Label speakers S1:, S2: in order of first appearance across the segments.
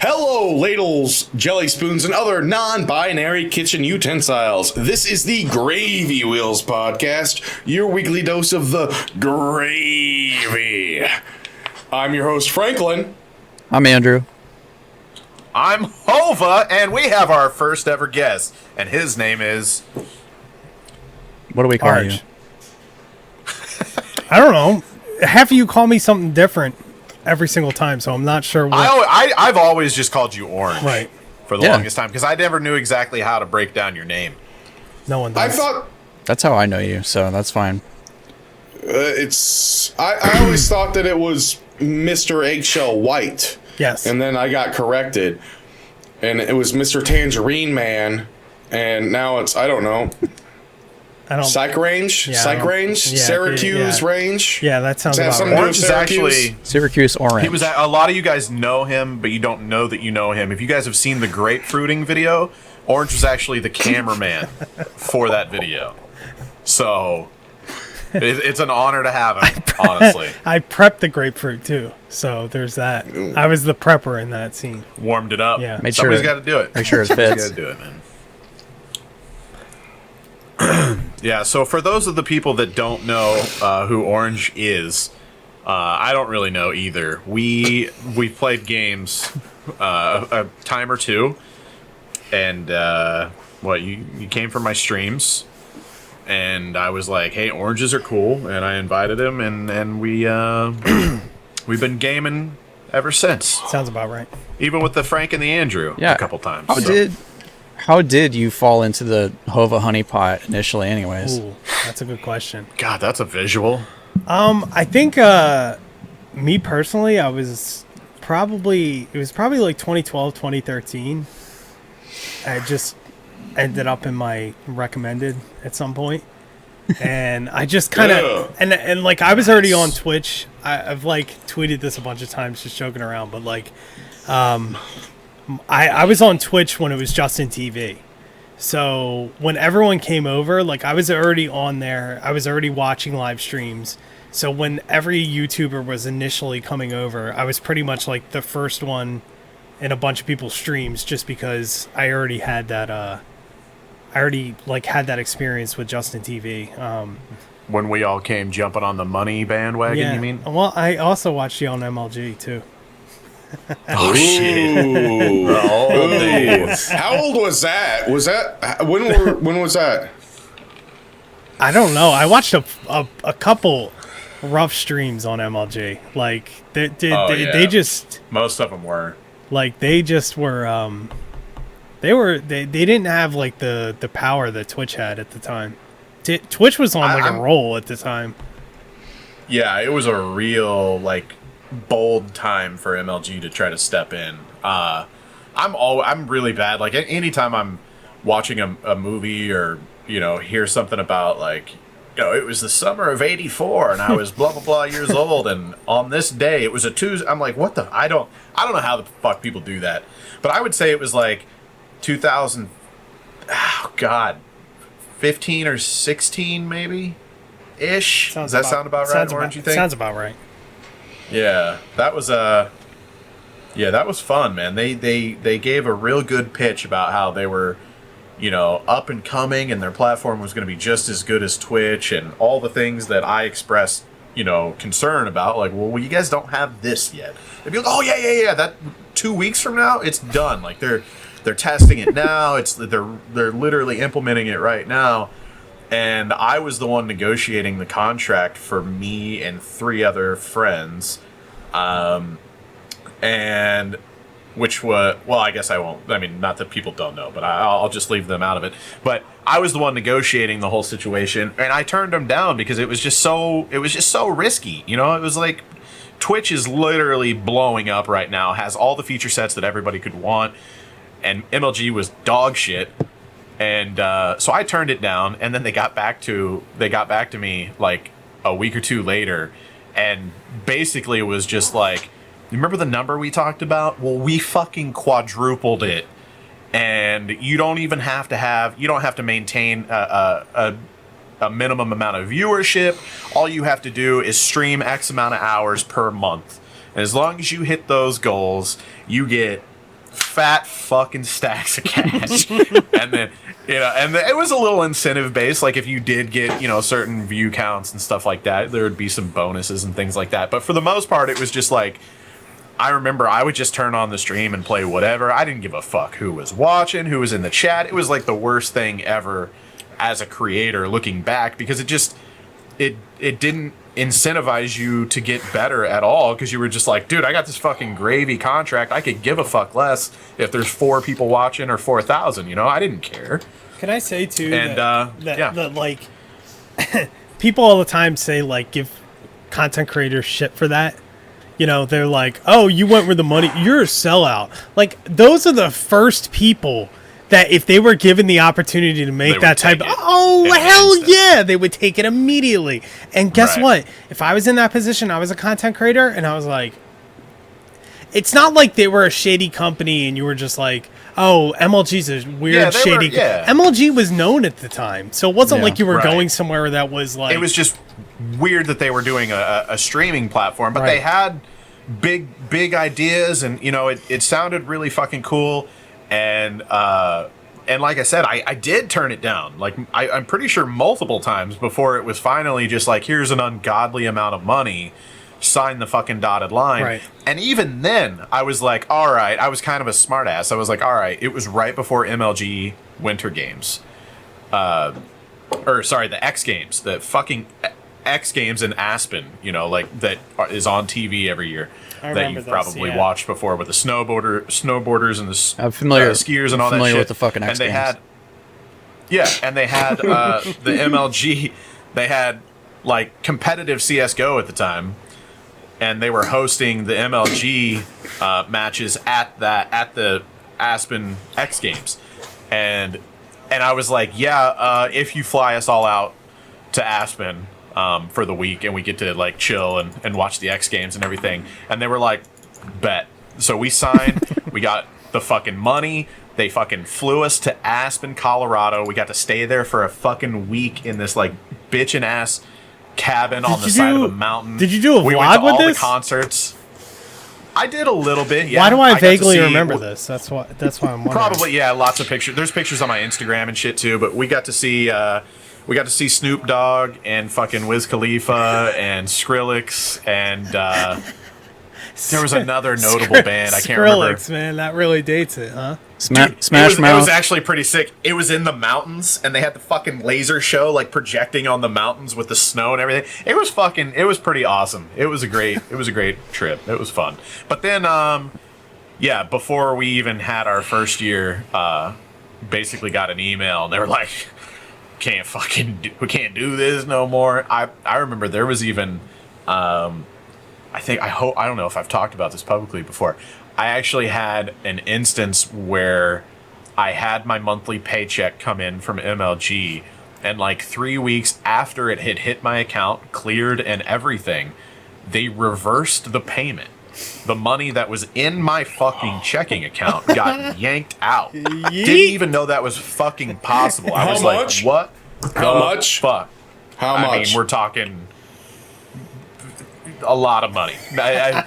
S1: Hello, ladles, jelly spoons, and other non-binary kitchen utensils. This is the Gravy Wheels podcast, your weekly dose of the gravy. I'm your host, Franklin.
S2: I'm Andrew.
S3: I'm Hova, and we have our first ever guest, and his name is...
S2: What do we call you?
S4: I don't know. Half of you call me something different every single time, so I'm not sure what...
S3: I've always just called you Orange.
S4: Right.
S3: For the longest time, because I never knew exactly how to break down your name.
S4: No one does.
S1: I thought...
S2: That's how I know you, so that's fine.
S1: I always thought that it was Mr. Eggshell White.
S4: Yes.
S1: And then I got corrected. And it was Mr. Tangerine Man. And now it's, I don't know... Psych Range?
S4: Yeah,
S1: Psych Range?
S4: yeah,
S1: Syracuse
S4: yeah.
S1: Range?
S4: Yeah, that sounds
S1: Does that have
S4: about
S1: something
S4: right.
S1: to do with
S3: Orange is
S1: Syracuse?
S3: actually...
S2: Syracuse Orange.
S3: He was a lot of you guys know him, but you don't know that you know him. If you guys have seen the grapefruiting video, Orange was actually the cameraman for that video. So it's an honor to have him, honestly.
S4: I prepped the grapefruit, too, so there's that. I was the prepper in that scene.
S3: Warmed it up.
S4: Yeah.
S3: Somebody's got to do it.
S2: Make sure it
S3: Somebody's
S2: fits.
S3: got to do it, man. Yeah, so for those of the people that don't know who Orange is, I don't really know either. We've played games a time or two, and you came from my streams, and I was like, hey, oranges are cool, and I invited him, and we we've been gaming ever since.
S4: Sounds about right.
S3: Even with the Frank and the Andrew a couple times.
S2: How did you fall into the Hova honeypot initially anyways?
S4: Ooh, that's a good question.
S3: God, that's a visual.
S4: I think me personally, it was probably like 2012, 2013. I just ended up in my recommended at some point. And I just kind of and like I was already on Twitch. I've like tweeted this a bunch of times just joking around, but like I was on Twitch when it was Justin TV. So when everyone came over, like I was already on there. I was already watching live streams. So when every YouTuber was initially coming over, I was pretty much like the first one in a bunch of people's streams just because I already had that had that experience with Justin TV.
S3: When we all came jumping on the money bandwagon, you mean?
S4: Well, I also watched you on MLG too.
S3: Oh, shit.
S1: Ooh. How old was that? When was that?
S4: I don't know. I watched a couple rough streams on MLG. Like they just
S3: most of them were
S4: like they didn't have like the power that Twitch had at the time. Twitch was on like a roll at the time.
S3: Yeah, it was a real like bold time for MLG to try to step in. I'm really bad. Like anytime I'm watching a movie or hear something about like it was the summer of '84 and I was blah blah blah years old and on this day it was a Tuesday. I'm like, what the? I don't know how the fuck people do that. But I would say it was like 2000. Oh God, 15 or 16 maybe ish. Does that sound about right? Orange, you think?
S4: Sounds about right.
S3: Yeah, that was that was fun, man. They gave a real good pitch about how they were, up and coming, and their platform was going to be just as good as Twitch, and all the things that I expressed, concern about. Like, well, you guys don't have this yet. They'd be like, oh yeah. That 2 weeks from now, it's done. Like they're testing it now. They're literally implementing it right now. And I was the one negotiating the contract for me and 3 other friends. And which was, well, I guess I won't. I mean, not that people don't know, but I'll just leave them out of it. But I was the one negotiating the whole situation, and I turned them down because it was just so risky. It was like Twitch is literally blowing up right now, has all the feature sets that everybody could want, and MLG was dog shit. And so I turned it down, and then they got back to me like a week or two later, and basically it was just like, remember the number we talked about? Well, we fucking quadrupled it, and you don't have to maintain a minimum amount of viewership. All you have to do is stream X amount of hours per month, And as long as you hit those goals, you get fat fucking stacks of cash. And then, and it was a little incentive based. Like if you did get, certain view counts and stuff like that, there would be some bonuses and things like that. But for the most part, it was just like, I remember I would just turn on the stream and play whatever. I didn't give a fuck who was watching, who was in the chat. It was like the worst thing ever as a creator looking back, because it didn't incentivize you to get better at all, because you were just like, dude, I got this fucking gravy contract. I could give a fuck less if there's 4 people watching or 4,000. I didn't care.
S4: Can I say too
S3: And
S4: that like people all the time say like give content creators shit for that. They're like, oh, you went with the money, you're a sellout. Like those are the first people that if they were given the opportunity to make that type of, hell yeah, they would take it immediately. And guess what? If I was in that position, I was a content creator, and I was like, it's not like they were a shady company and you were just like, oh, MLG's a weird, shady. MLG was known at the time. So it wasn't like you were going somewhere that was like.
S3: It was just weird that they were doing a streaming platform, but they had big ideas, and, it sounded really fucking cool. And like I said, I did turn it down. Like I'm pretty sure multiple times before it was finally just like, here's an ungodly amount of money, sign the fucking dotted line.
S4: Right.
S3: And even then, I was like, all right. I was kind of a smartass. I was like, all right. It was right before MLG Winter Games, the X Games, the fucking X Games in Aspen. Like that is on TV every year. That you've probably watched before with the snowboarders and the
S2: I'm familiar,
S3: skiers and all that shit.
S2: Familiar with the fucking X Games.
S3: And they had the MLG. They had like competitive CS:GO at the time, and they were hosting the MLG matches at the Aspen X Games, and I was like, if you fly us all out to Aspen for the week, and we get to like chill and watch the X Games and everything. And they were like, bet. So we signed, we got the fucking money. They fucking flew us to Aspen, Colorado. We got to stay there for a fucking week in this like bitchin' ass cabin on the side of a mountain.
S4: Did you do a vlog
S3: we went to
S4: with
S3: all
S4: this?
S3: The concerts. I did a little bit, yeah.
S4: Why do I vaguely remember this? That's why I'm wondering.
S3: Probably, yeah, lots of pictures. There's pictures on my Instagram and shit too, but we got to see Snoop Dogg and fucking Wiz Khalifa and Skrillex, and there was another notable band. I can't remember.
S4: Skrillex, man, that really dates it, huh?
S2: Smash
S3: Mouth. It was actually pretty sick. It was in the mountains, and they had the fucking laser show like projecting on the mountains with the snow and everything. It was pretty awesome. It was a great trip. It was fun. But then, before we even had our first year, basically got an email, and they were like, we can't do this no more. I remember there was even, I don't know if I've talked about this publicly before. I actually had an instance where I had my monthly paycheck come in from MLG, and like 3 weeks after it had hit my account, cleared and everything, they reversed the payment. The money that was in my fucking checking account got yanked out. Didn't even know that was fucking possible. I was like, what?
S1: How much?
S3: Fuck.
S1: How much?
S3: I mean, we're talking a lot of money.
S1: Right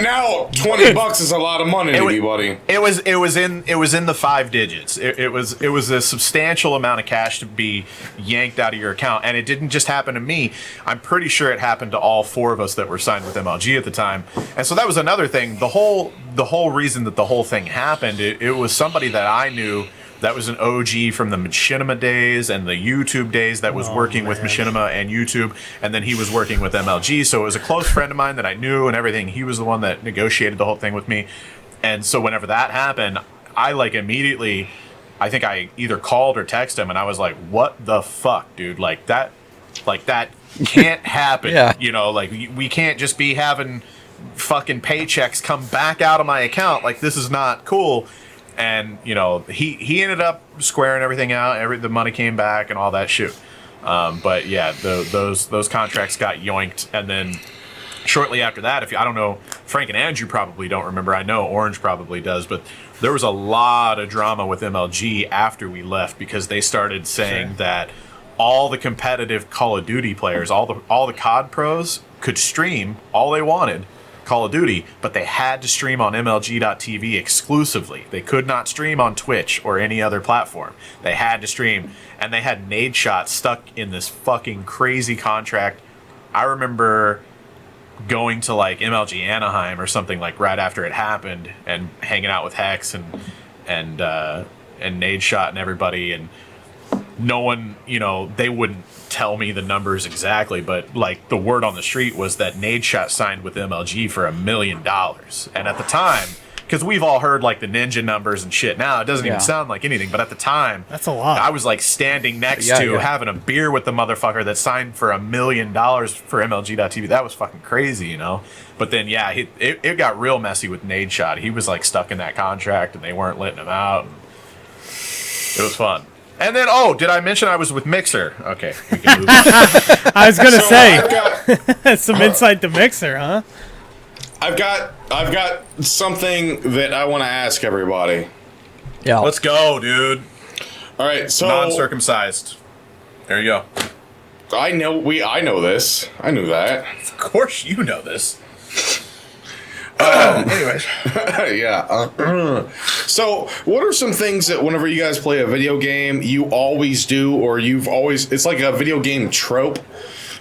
S1: now, $20 is a lot of money to me, buddy.
S3: It was in the 5 digits. It was a substantial amount of cash to be yanked out of your account, and it didn't just happen to me. I'm pretty sure it happened to all 4 of us that were signed with MLG at the time. And so that was another thing. The whole reason that the whole thing happened, it was somebody that I knew. That was an OG from the Machinima days and the YouTube days that was working with Machinima and YouTube, and then he was working with MLG, so it was a close friend of mine that I knew and everything. He was the one that negotiated the whole thing with me, and so whenever that happened, I like immediately, I think I either called or texted him, and I was like, what the fuck, dude? Like that can't happen.
S2: Yeah.
S3: Like we can't just be having fucking paychecks come back out of my account. Like, this is not cool. And, he ended up squaring everything out. The money came back and all that shit. But yeah, those contracts got yoinked. And then shortly after that, I don't know, Frank and Andrew probably don't remember. I know Orange probably does. But there was a lot of drama with MLG after we left, because they started saying that all the competitive Call of Duty players, all the COD pros could stream all they wanted, Call of Duty, but they had to stream on MLG.TV exclusively. They could not stream on Twitch or any other platform. They had to stream, and they had nade shots stuck in this fucking crazy contract. I remember going to like MLG Anaheim or something like right after it happened and hanging out with Hex and Nade Shot and everybody, and no one, they wouldn't tell me the numbers exactly, but like the word on the street was that Nade Shot signed with MLG for $1 million. And at the time, because we've all heard like the ninja numbers and shit now, it doesn't even sound like anything, but at the time,
S4: that's a lot.
S3: I was like standing next to having a beer with the motherfucker that signed for $1 million for MLG.TV. That was fucking crazy, But then, it got real messy with Nade Shot. He was like stuck in that contract and they weren't letting him out. It was fun. And then, did I mention I was with Mixer? Okay, we can move on.
S4: I was gonna say some insight to Mixer, huh?
S1: I've got something that I want to ask everybody.
S2: Yeah,
S3: let's go, dude.
S1: All right, so
S3: non-circumcised. There you go.
S1: I know this. I knew that.
S3: Of course, you know this. Anyways,
S1: yeah. So, what are some things that whenever you guys play a video game, you always do, or it's like a video game trope,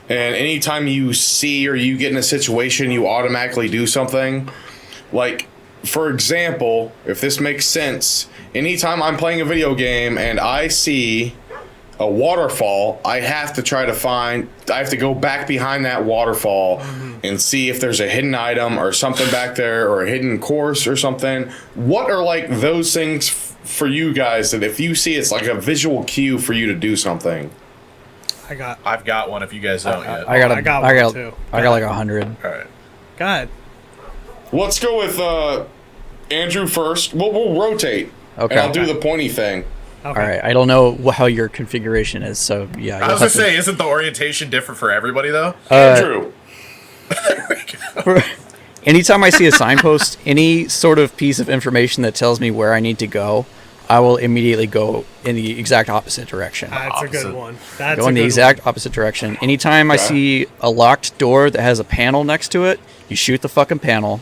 S1: and anytime you see or you get in a situation, you automatically do something? Like, for example, if this makes sense, anytime I'm playing a video game and I see a waterfall, I have to go back behind that waterfall and see if there's a hidden item or something back there or a hidden course or something. What are like those things for you guys that if you see it's like a visual cue for you to do something?
S3: I've got one if you guys don't yet.
S2: I got one
S4: too.
S2: I got like 100.
S3: All right.
S4: Go ahead.
S1: Let's go with Andrew first. We'll rotate.
S2: Okay.
S1: And I'll do the pointy thing.
S4: Okay.
S2: All right. I don't know how your configuration is, so yeah.
S3: I was gonna say, isn't the orientation different for everybody though?
S1: Andrew.
S2: Anytime I see a signpost, any sort of piece of information that tells me where I need to go, I will immediately go in the exact opposite direction.
S4: That's a good one.
S2: Go in the exact opposite direction. Anytime I see a locked door that has a panel next to it, you shoot the fucking panel.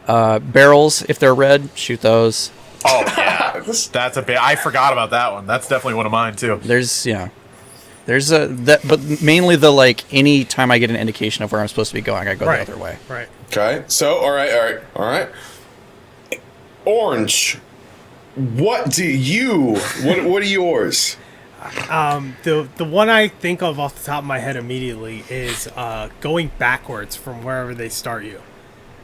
S2: Barrels, if they're red, shoot those.
S3: Oh yeah, that's a bit. I forgot about that one. That's definitely one of mine too.
S2: But mainly the like. Any time I get an indication of where I'm supposed to be going, I go the other way.
S4: Right.
S1: Okay. So all right. Orange. What are yours?
S4: The one I think of off the top of my head immediately is going backwards from wherever they start you.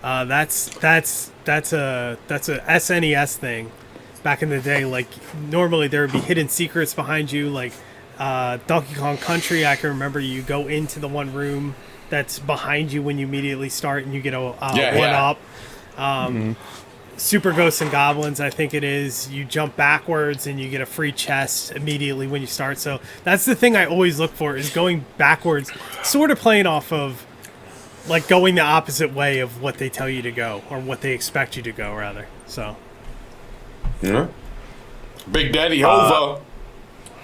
S4: That's a SNES thing. Back in the day, like normally there would be hidden secrets behind you, like Donkey Kong Country. I can remember you go into the one room that's behind you when you immediately start, and you get a one up. Super Ghosts and Goblins, I think it is. You jump backwards and you get a free chest immediately when you start. So that's the thing I always look for, is going backwards, sort of playing off of like going the opposite way of what they tell you to go, or what they expect you to go, rather. So,
S1: yeah. Big Daddy Hova.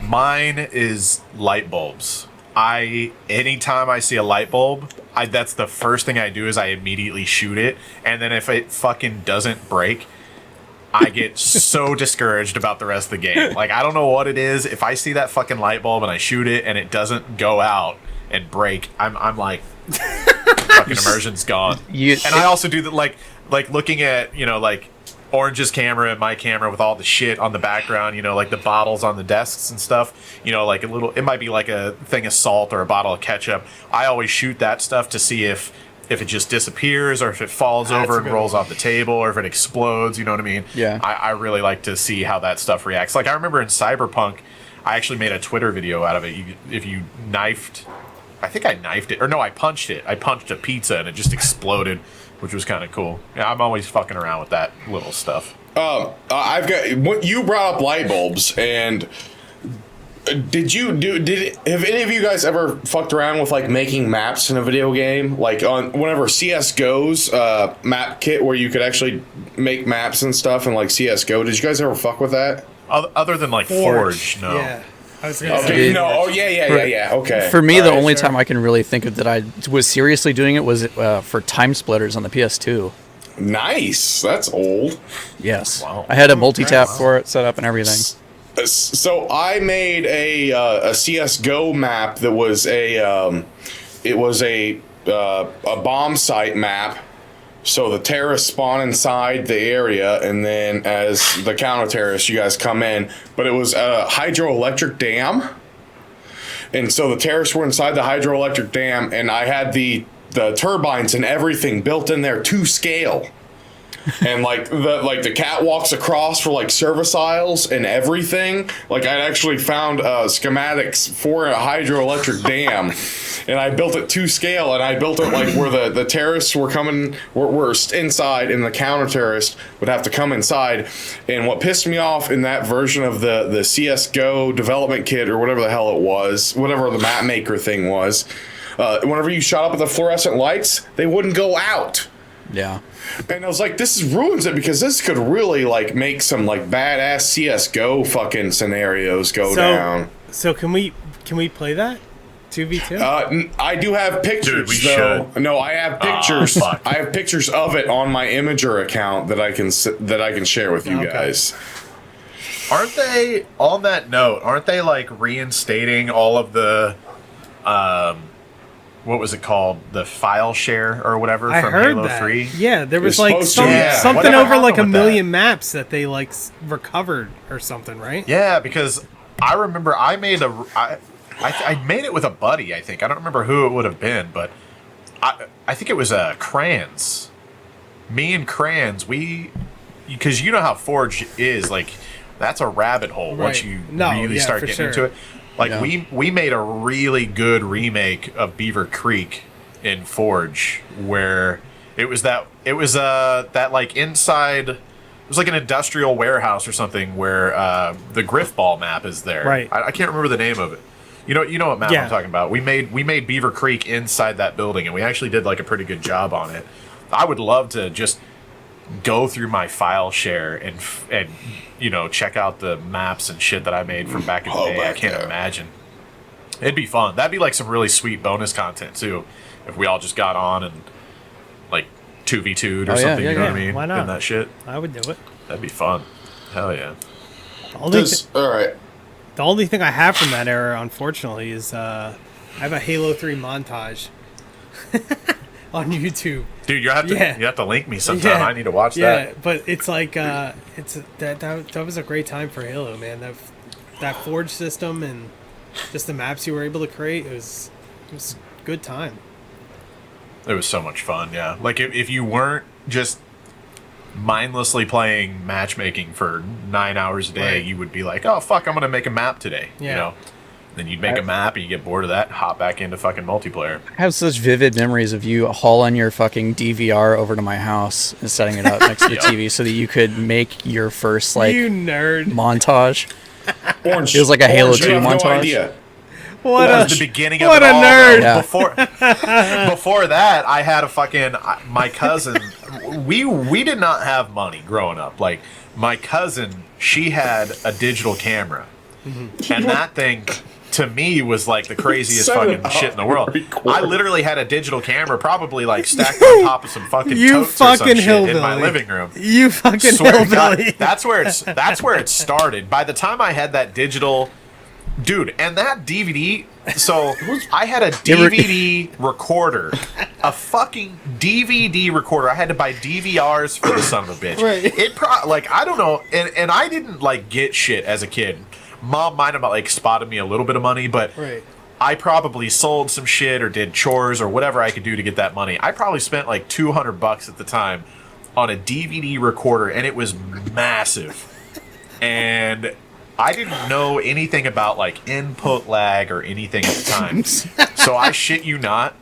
S3: Mine is light bulbs. Anytime I see a light bulb, that's the first thing I do is I immediately shoot it, and then if it fucking doesn't break, I get so discouraged about the rest of the game. Like, I don't know what it is. If I see that fucking light bulb and I shoot it and it doesn't go out and break, I'm like, fucking immersion's gone. And I also do that, like looking at, like Orange's camera and my camera with all the shit on the background, like the bottles on the desks and stuff, like it might be like a thing of salt or a bottle of ketchup. I always shoot that stuff to see if it just disappears, or if it falls over and rolls off the table, or if it explodes, you know what I mean?
S2: Yeah.
S3: I really like to see how that stuff reacts. Like, I remember in Cyberpunk, I actually made a Twitter video out of it. If you knifed, I think I knifed it, or no, I punched it. I punched a pizza and it just exploded, which was kind of cool. Yeah, I'm always fucking around with that little stuff.
S1: You brought up light bulbs, and have any of you guys ever fucked around with like making maps in a video game? Like on whenever CS:GO's map kit, where you could actually make maps and stuff in like CS:GO. Did you guys ever fuck with that?
S3: Other than like Forge, no.
S4: Yeah. I was gonna
S1: Okay,
S4: say.
S1: no, oh yeah. Okay.
S2: For me, the
S1: All right,
S2: only
S1: sure.
S2: time I can really think of that I was seriously doing it was for Time Splitters on the PS2.
S1: Nice. That's old.
S2: Yes,
S3: Wow.
S2: I had a multi-tap for it set up and everything.
S1: So I made a CS:GO map that was a bomb site map. So the terrorists spawn inside the area, and then as the counter terrorists, you guys come in. But it was a hydroelectric dam, and so the terrorists were inside the hydroelectric dam, and I had the turbines and everything built in there to scale. And like the catwalks across for like service aisles and everything. Like I actually found schematics for a hydroelectric dam, and I built it to scale. And I built it like where the terrorists were coming, were inside, and the counter terrorists would have to come inside. And what pissed me off in that version of the CS:GO development kit or whatever the hell it was, whatever the map maker thing was, whenever you shot up at the fluorescent lights, they wouldn't go out.
S2: Yeah.
S1: And I was like, this ruins it, because this could really like make some like badass CS:GO fucking scenarios go down.
S4: So can we play that 2v2?
S1: I do have pictures.
S3: Dude, we
S1: though.
S3: should.
S1: No, I have pictures.
S3: fuck.
S1: I have pictures of it on my Imager account that I can share with you guys.
S3: Aren't they, on that note, aren't they like reinstating all of the what was it called? The file share or whatever
S4: I
S3: from
S4: heard
S3: Halo
S4: that.
S3: 3?
S4: Yeah, there was
S1: It's
S4: like
S1: supposed to, yeah.
S4: something
S3: Whatever
S4: over like a
S3: happened with
S4: million maps that they like recovered or something, right?
S3: Yeah, because I remember I made I made it with a buddy, I think. I don't remember who it would have been, but I think it was Crayons. Me and Crayons, because you know how Forge is, like, that's a rabbit hole once
S4: Right.
S3: you
S4: No,
S3: really
S4: yeah,
S3: start
S4: for
S3: getting
S4: sure.
S3: into it. Like,
S2: Yeah.
S3: we made a really good remake of Beaver Creek in Forge, where it was that like inside, it was like an industrial warehouse or something, where the Griff Ball map is there.
S4: Right.
S3: I can't remember the name of it. You know what map
S4: Yeah.
S3: I'm talking about. We made Beaver Creek inside that building, and we actually did like a pretty good job on it. I would love to just go through my file share and check out the maps and shit that I made from back in the day. I can't imagine. It'd be fun. That'd be like some really sweet bonus content too, if we all just got on and like 2v2'd or something.
S2: yeah,
S3: you know
S2: yeah.
S3: what I mean?
S4: Why not?
S3: And that shit.
S4: I would do it.
S3: That'd be fun. Hell yeah.
S1: All right.
S4: The only thing I have from that era, unfortunately, is I have a Halo 3 montage on YouTube.
S3: Dude, you have to link me sometime.
S4: Yeah.
S3: I need to watch
S4: Yeah,
S3: that.
S4: but it's like that was a great time for Halo, man. That Forge system and just the maps you were able to create, it was a good time.
S3: It was so much fun, yeah. Like, if you weren't just mindlessly playing matchmaking for 9 hours a day,
S4: Right.
S3: you would be like, oh, fuck, I'm going to make a map today, you
S4: Yeah.
S3: know? Then you'd make a map and you get bored of that, hop back into fucking multiplayer.
S2: I have such vivid memories of you hauling your fucking DVR over to my house and setting it up next to the TV so that you could make your first like
S4: You nerd.
S2: montage.
S1: Orange.
S2: It was like a Halo
S1: Orange,
S2: 2
S1: you have
S2: montage.
S1: No idea.
S4: What
S3: That
S4: a
S3: was the beginning of
S4: what
S3: it
S4: a
S3: all,
S4: nerd.
S3: though.
S2: Yeah.
S3: Before that, I had a fucking my cousin. We did not have money growing up. Like, my cousin, she had a digital camera, and that thing to me was like the craziest
S1: Set it
S3: fucking shit in the world.
S1: record.
S3: I literally had a digital camera, probably like stacked on top of some fucking
S4: You
S3: totes or some
S4: fucking
S3: shit in my
S4: hillbilly.
S3: living room.
S4: You fucking
S3: Swear to God,
S4: hillbilly.
S3: that's where it started. By the time I had that digital, dude, and that DVD. So I had a DVD recorder, a fucking DVD recorder. I had to buy DVRs for the son of a bitch.
S4: Right.
S3: Like, I don't know, and I didn't like get shit as a kid. Mom might have like spotted me a little bit of money, but
S4: Right.
S3: I probably sold some shit or did chores or whatever I could do to get that money. I probably spent like $200 at the time on a DVD recorder, and it was massive. And I didn't know anything about like input lag or anything at the time. So I shit you not,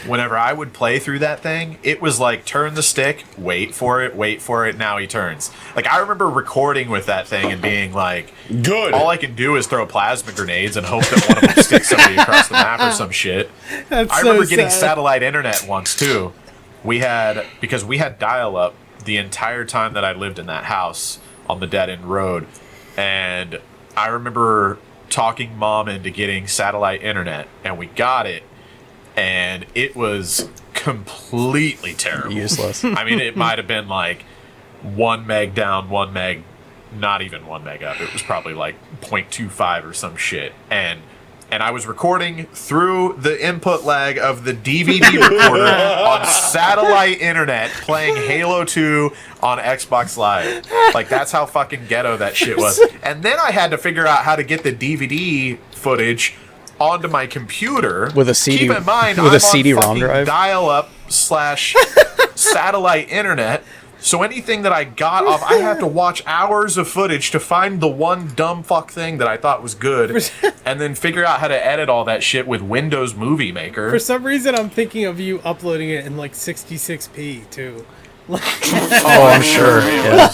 S3: whenever I would play through that thing, it was like turn the stick, wait for it, now he turns. Like, I remember recording with that thing and being like,
S1: Good.
S3: all I can do is throw plasma grenades and hope that one of them sticks somebody across the map or some shit.
S4: That's
S3: I
S4: so
S3: remember getting
S4: sad.
S3: satellite internet once too. Because we had dial-up the entire time that I lived in that house on the dead end road. And I remember talking mom into getting satellite internet, and we got it, and it was completely terrible.
S2: Useless.
S3: I mean, it might have been like 1 meg down, 1 meg, not even 1 meg up. It was probably like 0.25 or some shit. And I was recording through the input lag of the DVD recorder on satellite internet, playing Halo 2 on Xbox Live. Like, that's how fucking ghetto that shit was. And then I had to figure out how to get the DVD footage onto my computer
S2: With a CD,
S3: Keep in mind,
S2: with
S3: I'm
S2: a CD-ROM
S3: on
S2: drive.
S3: dial-up / satellite internet. So anything that I got off, I had to watch hours of footage to find the one dumb fuck thing that I thought was good, and then figure out how to edit all that shit with Windows Movie Maker.
S4: For some reason, I'm thinking of you uploading it in like 66p too.
S2: Oh, I'm sure. Yeah.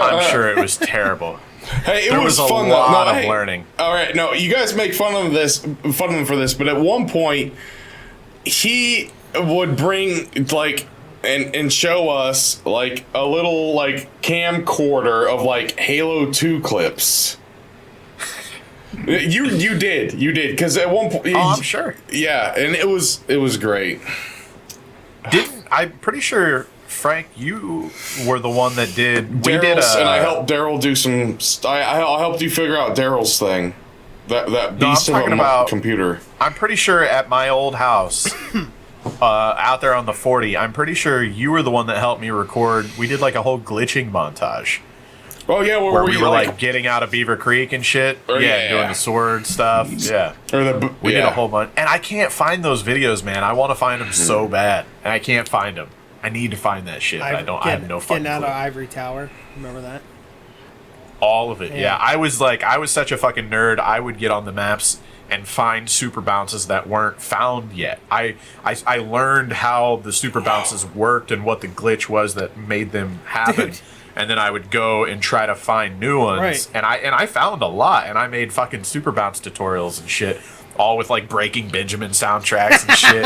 S3: I'm sure it was terrible.
S1: Hey, it
S3: There
S1: was
S3: was a
S1: fun.
S3: lot
S1: though.
S3: of
S1: Hey,
S3: learning.
S1: All right, no, you guys make fun of him for this, but at one point, he would bring like and show us like a little like camcorder of like Halo 2 clips. You did because at one point,
S3: Oh, I'm sure.
S1: yeah, and it was great.
S3: I'm pretty sure, Frank, you were the one that did. We did,
S1: Daryl's, and I helped Daryl do some. I helped you figure out Daryl's thing. That beast of
S3: talking
S1: a
S3: about-
S1: computer.
S3: I'm pretty sure at my old house, out there on the 40, I'm pretty sure you were the one that helped me record. We did like a whole glitching montage
S1: Oh yeah,
S3: where we were like getting out of Beaver Creek and shit.
S1: Oh, yeah,
S3: doing
S1: yeah.
S3: the sword stuff. Yeah. We did a whole bunch. And I can't find those videos, man. I want to find them so bad. And I can't find them. I need to find that shit. I have no fucking
S4: Getting out
S3: clue.
S4: of Ivory Tower. Remember that?
S3: All of it.
S4: Yeah.
S3: Yeah. I was such a fucking nerd. I would get on the maps and find super bounces that weren't found yet. I learned how the super bounces worked and what the glitch was that made them happen.
S4: Dude.
S3: And then I would go and try to find new ones.
S4: Right.
S3: And I found a lot, and I made fucking super bounce tutorials and shit, all with like Breaking Benjamin soundtracks and shit.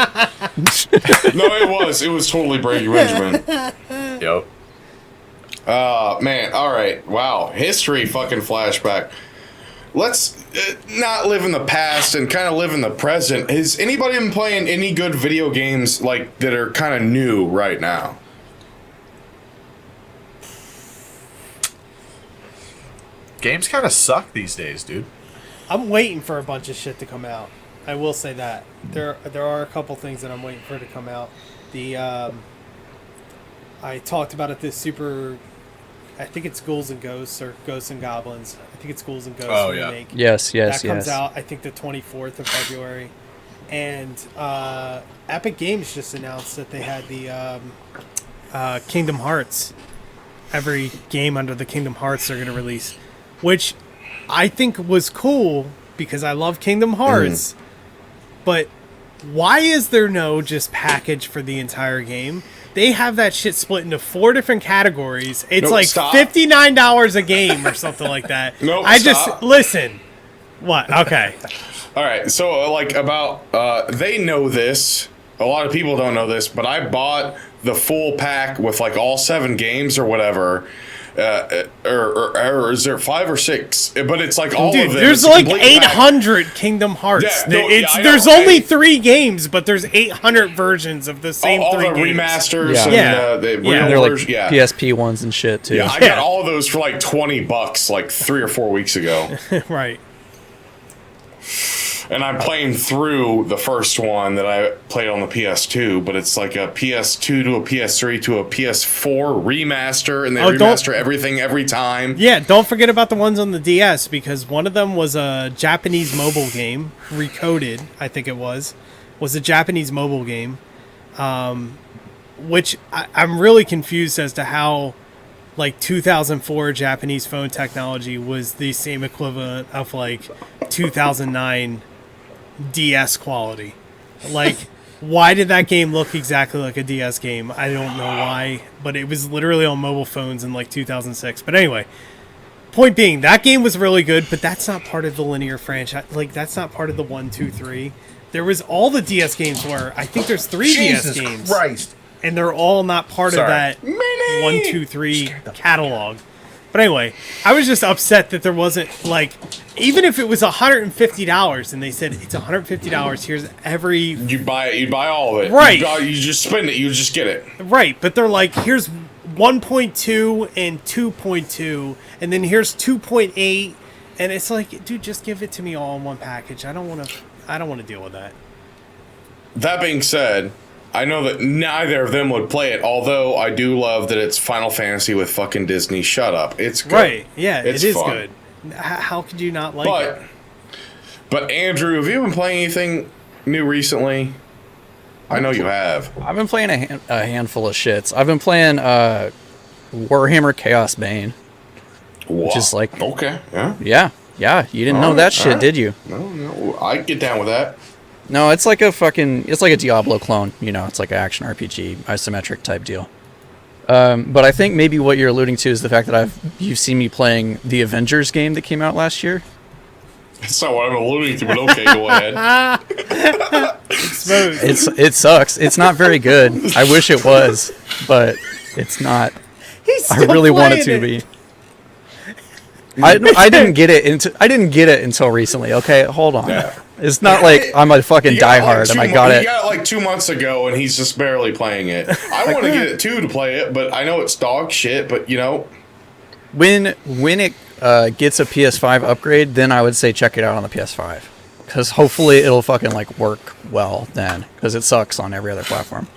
S1: No, it was totally Brady Benjamin.
S3: Yo.
S1: Man, all right, wow, history fucking flashback. Let's not live in the past and kind of live in the present. Has anybody been playing any good video games like that are kind of new right now?
S3: Games kind of suck these days, dude.
S4: I'm waiting for a bunch of shit to come out. I will say that there are a couple things that I'm waiting for to come out. I talked about it this super. I think it's Ghouls and Ghosts or Ghosts and Goblins. I think it's Ghouls and Ghosts remake.
S2: Yes.
S4: That comes out, I think, the 24th of February. And Epic Games just announced that they had the Kingdom Hearts. Every game under the Kingdom Hearts they're going to release. Which I think was cool because I love Kingdom Hearts. But why is there no just package for the entire game? They have that shit split into 4 different categories. It's
S1: Nope,
S4: like
S1: stop.
S4: $59 a game or something like that.
S1: Nope,
S4: I
S1: stop.
S4: just listen. What? Okay.
S1: All right, so like about they know this. A lot of people don't know this, but I bought the full pack with like all 7 games or whatever. Or is there 5 or 6? But it's like all
S4: Dude,
S1: of them.
S4: there's
S1: It's a
S4: like
S1: complete pack.
S4: 800 Kingdom Hearts.
S1: Yeah, no, yeah, I know.
S4: There's only 3 games, but there's 800 versions of the same
S1: all
S4: 3
S1: the
S4: games.
S1: remasters
S2: Yeah.
S1: and
S4: Yeah.
S1: the
S4: Yeah.
S1: real
S2: They're like
S1: version. Yeah.
S2: PSP ones and shit too.
S1: Yeah, I got all of those for like $20 like 3 or 4 weeks ago.
S4: Right.
S1: And I'm playing through the first one that I played on the PS2, but it's like a PS2 to a PS3 to a PS4 remaster, and they remaster everything every time.
S4: Yeah, don't forget about the ones on the DS, because one of them was a Japanese mobile game, Recoded, I think it was a Japanese mobile game, which I'm really confused as to how, like, 2004 Japanese phone technology was the same equivalent of, like, 2009 DS quality. Like, why did that game look exactly like a DS game? I don't know why, but it was literally on mobile phones in like 2006. But anyway, point being, that game was really good, but that's not part of the linear franchise. Like, that's not part of the 1, 2, 3. There was all the DS games were, I think there's 3 DS games.
S3: Christ.
S4: And they're all not part
S3: Sorry.
S4: of that 1, 2, 3 catalog. But anyway, I was just upset that there wasn't, like, even if it was $150 and they said it's $150, here's every...
S1: You buy it, you buy all of it.
S4: Right.
S1: You just spend it, you just get it.
S4: Right, but they're like, here's 1.2 and 2.2, and then here's 2.8, and it's like, dude, just give it to me all in one package. I don't want to deal with that.
S1: That being said, I know that neither of them would play it, although I do love that it's Final Fantasy with fucking Disney. Shut up. It's good.
S4: Right, yeah,
S1: it's
S4: it is
S1: fun.
S4: good. How could you not like it?
S1: But Andrew, have you been playing anything new recently? I know you have.
S2: I've been playing a handful of shits. I've been playing Warhammer Chaos Bane. Which is like...
S1: Okay, yeah.
S2: Yeah. You didn't know that shit, did you?
S1: No, I get down with that.
S2: No, it's like a Diablo clone. You know, it's like an action RPG, isometric type deal. But I think maybe what you're alluding to is the fact that you've seen me playing the Avengers game that came out last year.
S1: That's not what I'm alluding to, but okay, go ahead.
S2: It sucks. It's not very good. I wish it was, but it's not. I really want it to be. I didn't get it until recently. Okay, hold on. Yeah. It's not like I'm a fucking diehard and I got it.
S1: He got it like 2 months ago and he's just barely playing it. I want to get it too to play it, but I know it's dog shit. But you know,
S2: when it gets a PS5 upgrade, then I would say check it out on the PS5 because hopefully it'll fucking like work well then because it sucks on every other platform.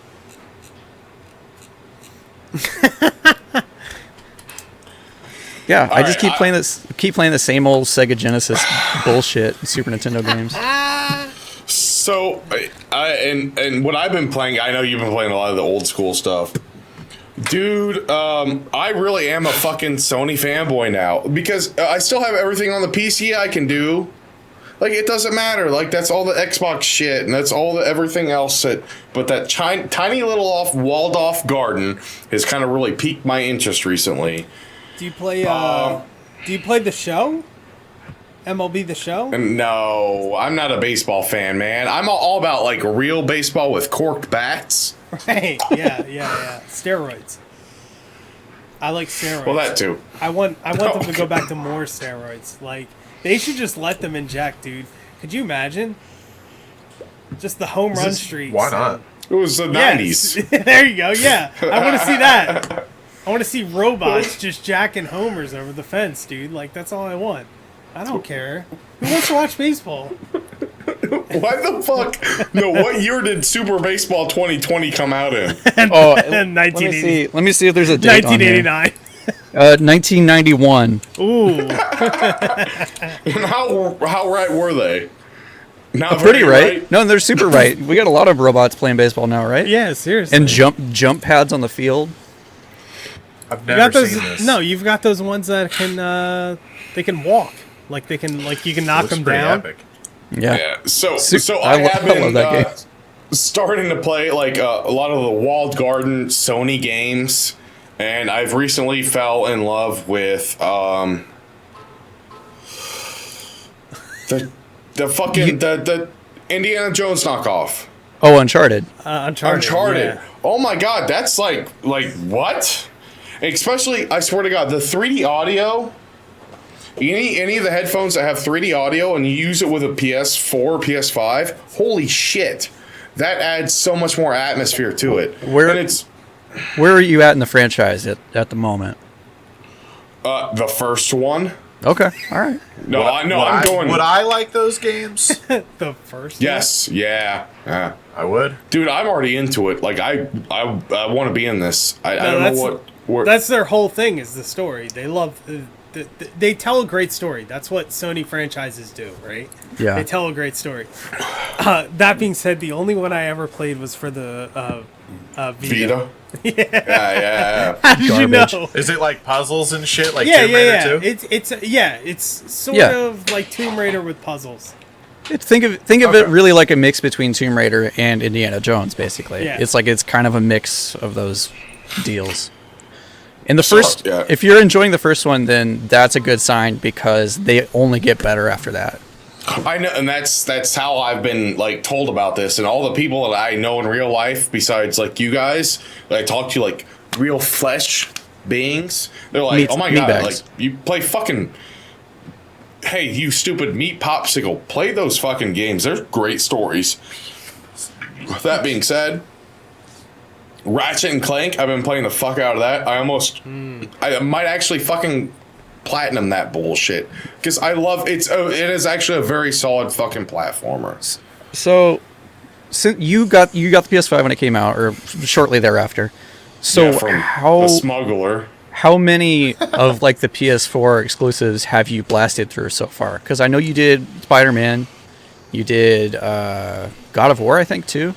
S2: Yeah, I just keep playing the same old Sega Genesis bullshit Super Nintendo games.
S1: So, and what I've been playing, I know you've been playing a lot of the old school stuff. Dude, I really am a fucking Sony fanboy now because I still have everything on the PC I can do. Like, it doesn't matter. Like, that's all the Xbox shit and that's all the everything else but that tiny little walled off garden has kind of really piqued my interest recently.
S4: Do you play the show? MLB The Show?
S1: No, I'm not a baseball fan, man. I'm all about like real baseball with corked bats.
S4: Right? Yeah. Steroids. I like steroids.
S1: Well, that too.
S4: I want them to go back to more steroids. Like they should just let them inject, dude. Could you imagine? Just the home run streaks.
S3: Why not?
S1: It was the 90s.
S4: There you go. Yeah, I want to see that. I want to see robots just jacking homers over the fence, dude. Like, that's all I want. I don't care. Who wants to watch baseball?
S1: Why the fuck? No, what year did Super Baseball 2020 come out in?
S4: 1980.
S2: Let me see if there's a date
S4: 1989.
S2: 1991.
S4: Ooh.
S1: And how right were they? Not
S2: pretty right. No, they're super right. We got a lot of robots playing baseball now, right?
S4: Yeah, seriously.
S2: And jump pads on the field.
S3: I've never seen
S4: those,
S3: this.
S4: No, you've got those ones that can they can walk. Like you can knock them down.
S3: Epic.
S2: Yeah.
S1: So I have been
S2: that game.
S1: Starting to play like a lot of the walled garden Sony games, and I've recently fell in love with the fucking the Indiana Jones knockoff.
S2: Oh, Uncharted.
S1: Uncharted.
S4: Yeah.
S1: Oh my god, that's like what? Especially, I swear to God, the 3D audio. Any of the headphones that have 3D audio and you use it with a PS4, PS5, holy shit, that adds so much more atmosphere to it.
S2: Where are you at in the franchise at the moment?
S1: The first one.
S2: Okay, all right.
S1: I'm going.
S3: Would I like those games?
S4: The first.
S1: Yes, yeah.
S3: I would.
S1: Dude, I'm already into it. Like I want to be in this. I don't know what.
S4: That's their whole thing is the story. They love. They tell a great story. That's what Sony franchises do, right?
S2: Yeah.
S4: They tell a great story. That being said, the only one I ever played was for the Vita.
S1: Yeah.
S4: How did you know?
S3: Is it like puzzles and shit? Like
S4: Yeah,
S3: Tomb Raider 2?
S4: It's sort of like Tomb Raider with puzzles.
S2: Think of it really like a mix between Tomb Raider and Indiana Jones, basically.
S4: Yeah.
S2: It's kind of a mix of those deals. In the
S1: Yeah.
S2: if you're enjoying the first one, then that's a good sign because they only get better after that.
S1: I know, and that's how I've been like told about this, and all the people that I know in real life, besides like you guys, that I talk to, like real flesh beings. They're like,
S2: Meats-
S1: oh my
S2: meat
S1: god,
S2: bags.
S1: like you play fucking. Hey, you stupid meat popsicle! Play those fucking games. They're great stories. With that being said, Ratchet and Clank, I've been playing the fuck out of that. I might actually fucking platinum that bullshit because I love it is actually a very solid fucking platformer.
S2: So, since you got the PS5 when it came out, or shortly thereafter. So
S1: Yeah, from
S2: how
S1: the smuggler?
S2: how many of like the PS4 exclusives have you blasted through so far? Because I know you did Spider-Man, you did God of War, I think too.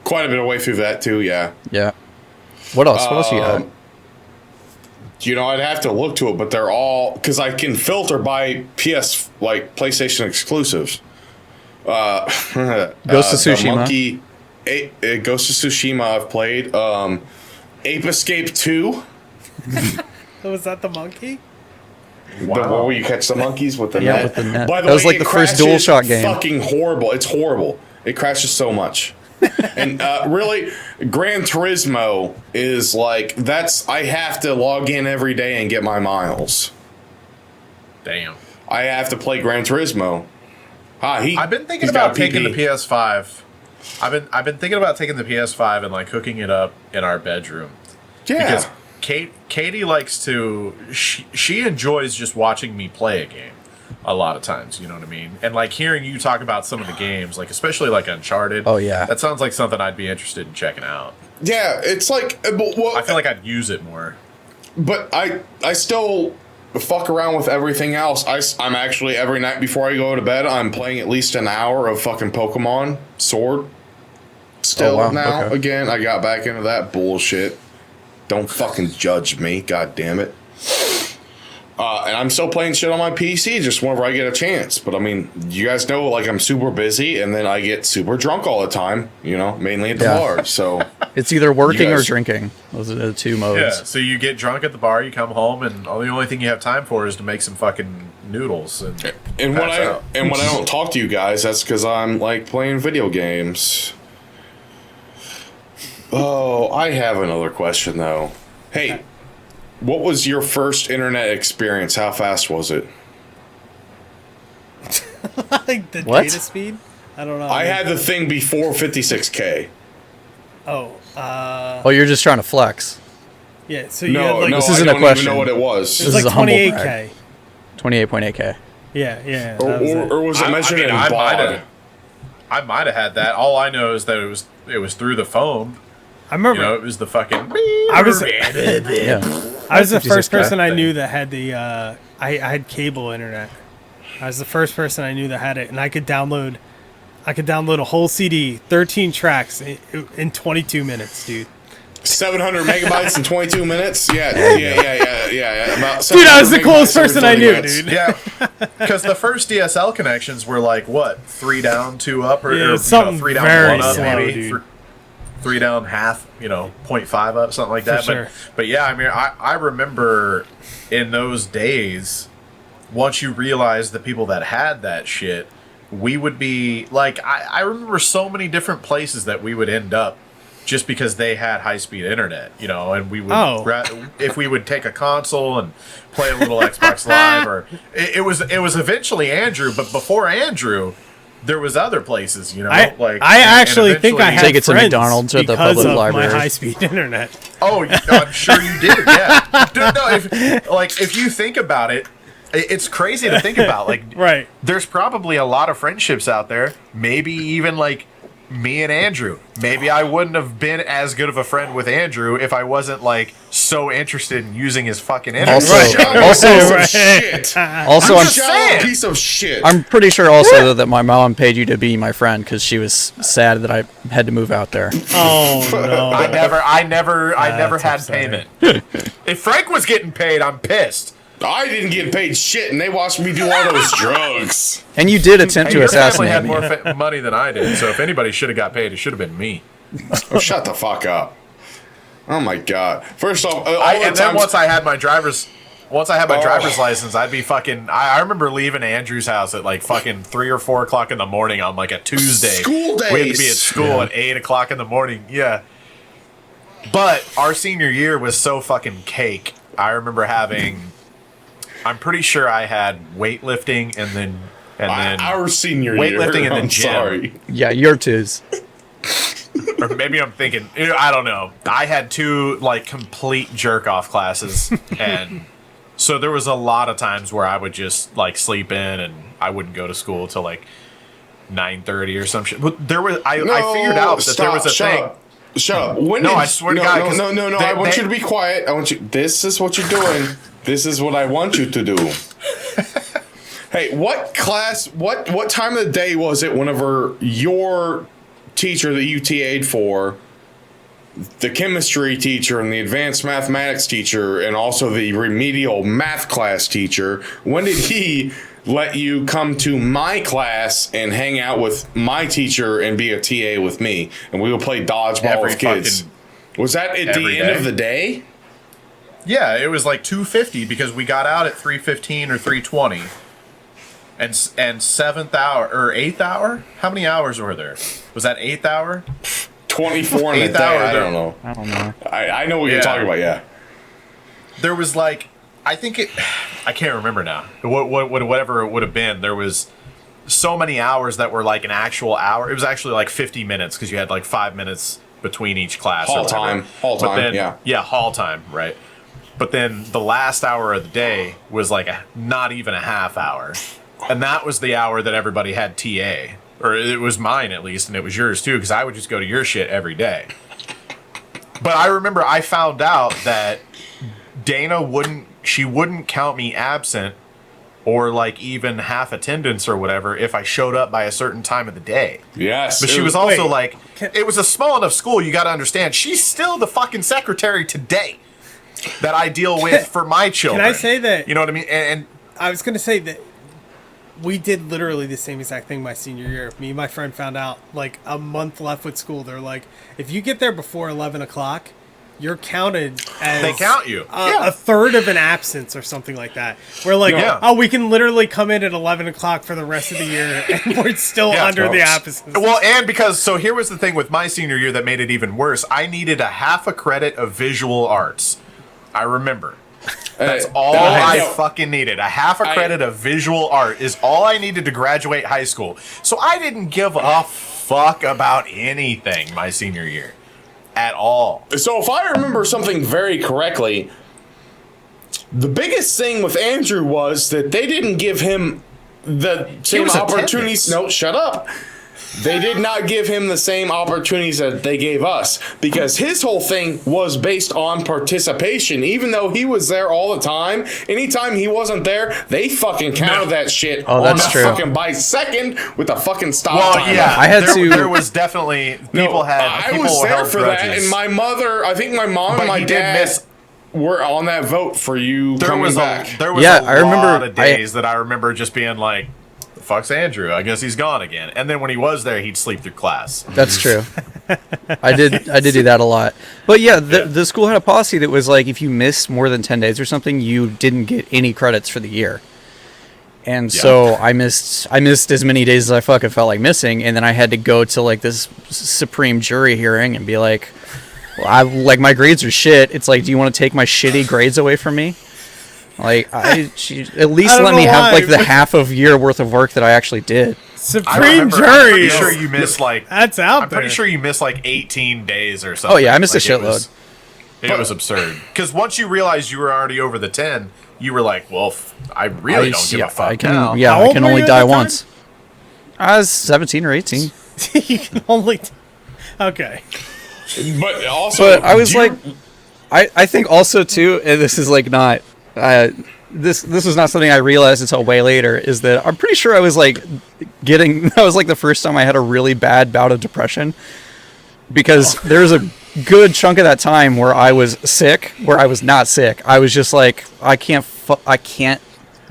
S1: Quite a bit of way through that too. Yeah.
S2: Yeah. What else? What else you got?
S1: You know, I'd have to look to it, but they're all because I can filter by PlayStation exclusives.
S2: Ghost of Tsushima.
S1: Ghost of Tsushima. I've played. Ape Escape 2.
S4: Was that the monkey?
S1: The one where you catch the monkeys with the
S2: Yeah,
S1: net.
S2: with the net.
S1: By the
S2: That was
S1: way,
S2: like
S1: it
S2: the first
S1: crashes
S2: DualShock game.
S1: Fucking horrible. It's horrible. It crashes so much. And really, Gran Turismo is like I have to log in every day and get my miles.
S3: Damn.
S1: I have to play Gran Turismo.
S3: I've been thinking about taking the PS5. I've been thinking about taking the PS5 and like hooking it up in our bedroom.
S1: Yeah.
S3: Because Katie likes to. She enjoys just watching me play a game. A lot of times, you know what I mean? And like hearing you talk about some of the games, like especially like Uncharted.
S2: Oh, yeah.
S3: That sounds like something I'd be interested in checking out.
S1: Yeah, it's like
S3: I feel like I'd use it more.
S1: But I still fuck around with everything else. I'm actually every night before I go to bed, I'm playing at least an hour of fucking Pokemon Sword. Still
S2: wow,
S1: now
S2: okay.
S1: again, I got back into that bullshit. Don't fucking judge me, god damn it. And I'm still playing shit on my PC just whenever I get a chance. But I mean, you guys know, like, I'm super busy and then I get super drunk all the time, you know, mainly at the bar. So
S2: It's either working or
S1: guys-
S2: drinking. Those are the two modes.
S3: Yeah, so you get drunk at the bar, you come home, and the only thing you have time for is to make some fucking noodles and
S1: when
S3: pass out.
S1: when I don't talk to you guys, that's because I'm like playing video games. Oh, I have another question though. Hey, what was your first internet experience? How fast was it?
S4: Like the
S2: What?
S4: data speed? I don't know.
S1: I had the thing before 56K.
S2: Oh, you're just trying to flex.
S4: Yeah, so you had
S1: No,
S4: like
S1: no,
S2: This
S1: I
S2: isn't a
S1: don't
S2: question.
S1: even know what it was.
S4: it
S2: This
S4: was
S2: is
S4: like
S2: a humble
S4: 28K.
S2: 28.8K.
S4: Yeah.
S1: Or,
S4: that was it.
S1: or was it measured in baud?
S3: I might have had that. All I know is that it was through the phone.
S4: I remember.
S3: You know, it was the fucking.
S4: I was
S2: Yeah.
S4: I was the
S2: 56K
S4: first person I
S3: thing.
S4: knew that had the I had cable internet. I was the first person I knew that had it, and I could download a whole CD, 13 tracks in 22 minutes, dude.
S1: 700 megabytes in 22 minutes? Yeah. About
S4: Dude, I was the
S1: 700
S4: coolest
S1: megabytes every
S4: person I
S1: 30
S4: knew,
S1: minutes.
S4: dude.
S3: Yeah, because the first DSL connections were like what, 3 down, 2 up, or,
S4: Yeah,
S3: or, you know,
S4: something
S3: 3 down,
S4: very
S3: 1 up,
S4: slow,
S3: maybe
S4: dude.
S3: 3 down, half, 0.5 up, something like that.
S4: sure.
S3: But yeah, I mean, I remember in those days, once you realized the people that had that shit, we would be like, I remember so many different places that we would end up just because they had high-speed internet, and we would, if we would take a console and play a little Xbox Live, or it was eventually Andrew, but before Andrew, there was other places,
S4: I actually think I had
S2: Take it to
S4: friends
S2: McDonald's or the
S4: because
S2: public
S4: of
S2: library.
S4: my high-speed internet.
S3: Oh, I'm sure you did. Yeah. Dude, no, if you think about it, it's crazy to think about. Like,
S4: Right.
S3: there's probably a lot of friendships out there. Maybe even like me and Andrew. Maybe I wouldn't have been as good of a friend with Andrew if I wasn't like so interested in using his fucking internet.
S2: Also,
S1: Piece of shit.
S2: also,
S3: I'm just saying.
S1: Piece of shit.
S2: I'm pretty sure also that my mom paid you to be my friend because she was sad that I had to move out there.
S4: Oh no.
S3: I never
S4: That's
S3: had
S4: upsetting.
S3: payment. If Frank was getting paid, I'm pissed.
S1: I didn't get paid shit, and they watched me do all those drugs.
S2: And you did attempt to
S3: Your family
S2: assassinate
S3: had
S2: me.
S3: more money than I did, so if anybody should have got paid, it should have been me.
S1: Oh, shut the fuck up. Oh my god. First off,
S3: And then once I had my driver's license, I'd be fucking. I remember leaving Andrew's house at like fucking 3 or 4 o'clock in the morning on like a Tuesday.
S1: School
S3: We had to be
S1: days.
S3: at school at 8 o'clock in the morning. Yeah. But our senior year was so fucking cake. I remember having, I'm pretty sure I had weightlifting and then
S1: our senior
S3: weightlifting
S1: year.
S3: and then
S1: I'm
S3: gym.
S1: sorry.
S2: Yeah, your twos.
S3: Or maybe I'm thinking, I don't know. I had 2 like complete jerk off classes, and so there was a lot of times where I would just like sleep in, and I wouldn't go to school till like 9:30 or some shit. But there was I figured out that there was a thing.
S1: Shut up. When
S3: I swear to God.
S1: No. I want you to be quiet. This is what you're doing. This is what I want you to do. Hey, what class, what time of the day was it whenever your teacher that you TA'd for, the chemistry teacher and the advanced mathematics teacher and also the remedial math class teacher, when did he let you come to my class and hang out with my teacher and be a TA with me, and we would play dodgeball with kids? Was that at the end of the day?
S3: Yeah, it was like 2:50 because we got out at 3:15 or 3:20. And 7th hour or 8th hour? How many hours were there? Was that 8th hour?
S1: 24 in a day. I don't know. I know what you're talking about. Yeah.
S3: There was like, I can't remember now. Whatever it would have been. There was so many hours that were like an actual hour. It was actually like 50 minutes because you had like 5 minutes between each class.
S1: Hall time. Yeah.
S3: Yeah, hall time. Right. But then the last hour of the day was like not even a half hour. And that was the hour that everybody had TA. Or it was mine, at least, and it was yours, too, because I would just go to your shit every day. But I remember I found out that Dana wouldn't count me absent or, like, even half attendance or whatever if I showed up by a certain time of the day.
S1: Yes.
S3: But she was also like, it was a small enough school, you got to understand, she's still the fucking secretary today that I deal with for my children.
S4: Can I say that?
S3: You know what I mean? And
S4: I was going to say that we did literally the same exact thing my senior year. Me and my friend found out like a month left with school. They're like, if you get there before 11 o'clock, you're counted as
S3: they count you.
S4: A third of an absence or something like that. We're like, we can literally come in at 11 o'clock for the rest of the year and we're still under the absence.
S3: Well, and so here was the thing with my senior year that made it even worse. I needed a half a credit of visual arts. I remember. That's all I fucking needed. A half a credit of visual art is all I needed to graduate high school. So I didn't give a fuck about anything my senior year. At all.
S1: So if I remember something very correctly, the biggest thing with Andrew was that they didn't give him the same opportunities. No, shut up. They did not give him the same opportunities that they gave us because his whole thing was based on participation. Even though he was there all the time, anytime he wasn't there, they fucking counted that shit on the fucking by second with a fucking stop time.
S3: Yeah, I had to. There was definitely people
S1: I was there for that, and my mother, I think my mom and my dad were on that vote for you coming back.
S3: There was a lot of days that I remember just being like, fuck's Andrew, I guess he's gone again. And then when he was there, he'd sleep through class.
S2: That's true. I did do that a lot. But yeah, the school had a policy that was like, if you missed more than 10 days or something, you didn't get any credits for the year. And so I missed as many days as I fucking felt like missing, and then I had to go to like this supreme jury hearing and be like, well, my grades are shit. It's like, do you want to take my shitty grades away from me? Like, she at least let me have like the half of year worth of work that I actually did.
S4: Supreme jury.
S3: I'm pretty sure you missed like
S4: that's out
S3: I'm
S4: there.
S3: pretty sure you missed like 18 days or something.
S2: Oh yeah, I missed a shitload.
S3: It was absurd. Because once you realized you were already over the 10, you were like, well, I really don't give a fuck now.
S2: Yeah, I can only die once. I was 17 or 18.
S4: You can only... Okay.
S1: But also...
S2: But I was like... I think also, too, and this is like not... This was not something I realized until way later, is that I'm pretty sure I was like that was like the first time I had a really bad bout of depression, because there was a good chunk of that time where I was sick, where I was not sick. I was just like, I can't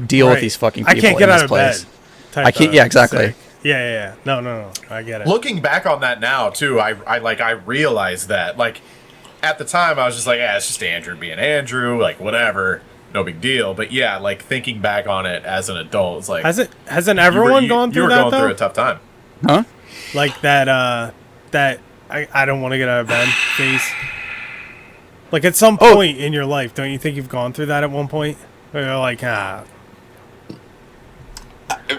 S2: deal with these fucking people.
S4: I can't get
S2: in
S4: out
S2: this
S4: of
S2: place.
S4: bed.
S2: I can't. Yeah, exactly.
S4: Sick. Yeah. No. I get it.
S3: Looking back on that now too, I realized that like at the time I was just like, it's just Andrew being Andrew, like whatever. No big deal, but yeah, like thinking back on it as an adult, it's like
S4: hasn't everyone gone through that? You were going
S3: through a tough time,
S2: huh?
S4: Like that I don't want to get out of bed phase. Like at some point in your life, don't you think you've gone through that at one point? Where you're like,
S2: I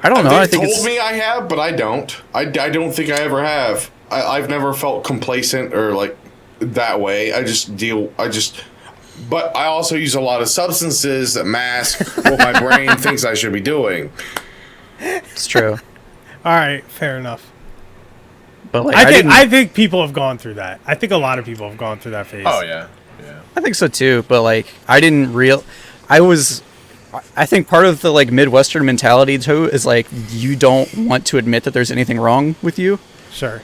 S2: don't know. I think
S1: told me I have, but I don't. I don't think I ever have. I've never felt complacent or like that way. But I also use a lot of substances that mask what my brain thinks I should be doing.
S2: It's true.
S4: all right, fair enough.
S2: But like,
S4: I think people have gone through that. I think a lot of people have gone through that phase.
S3: Oh yeah.
S2: I think so too. But like, I think part of the like Midwestern mentality too is like you don't want to admit that there's anything wrong with you.
S4: Sure.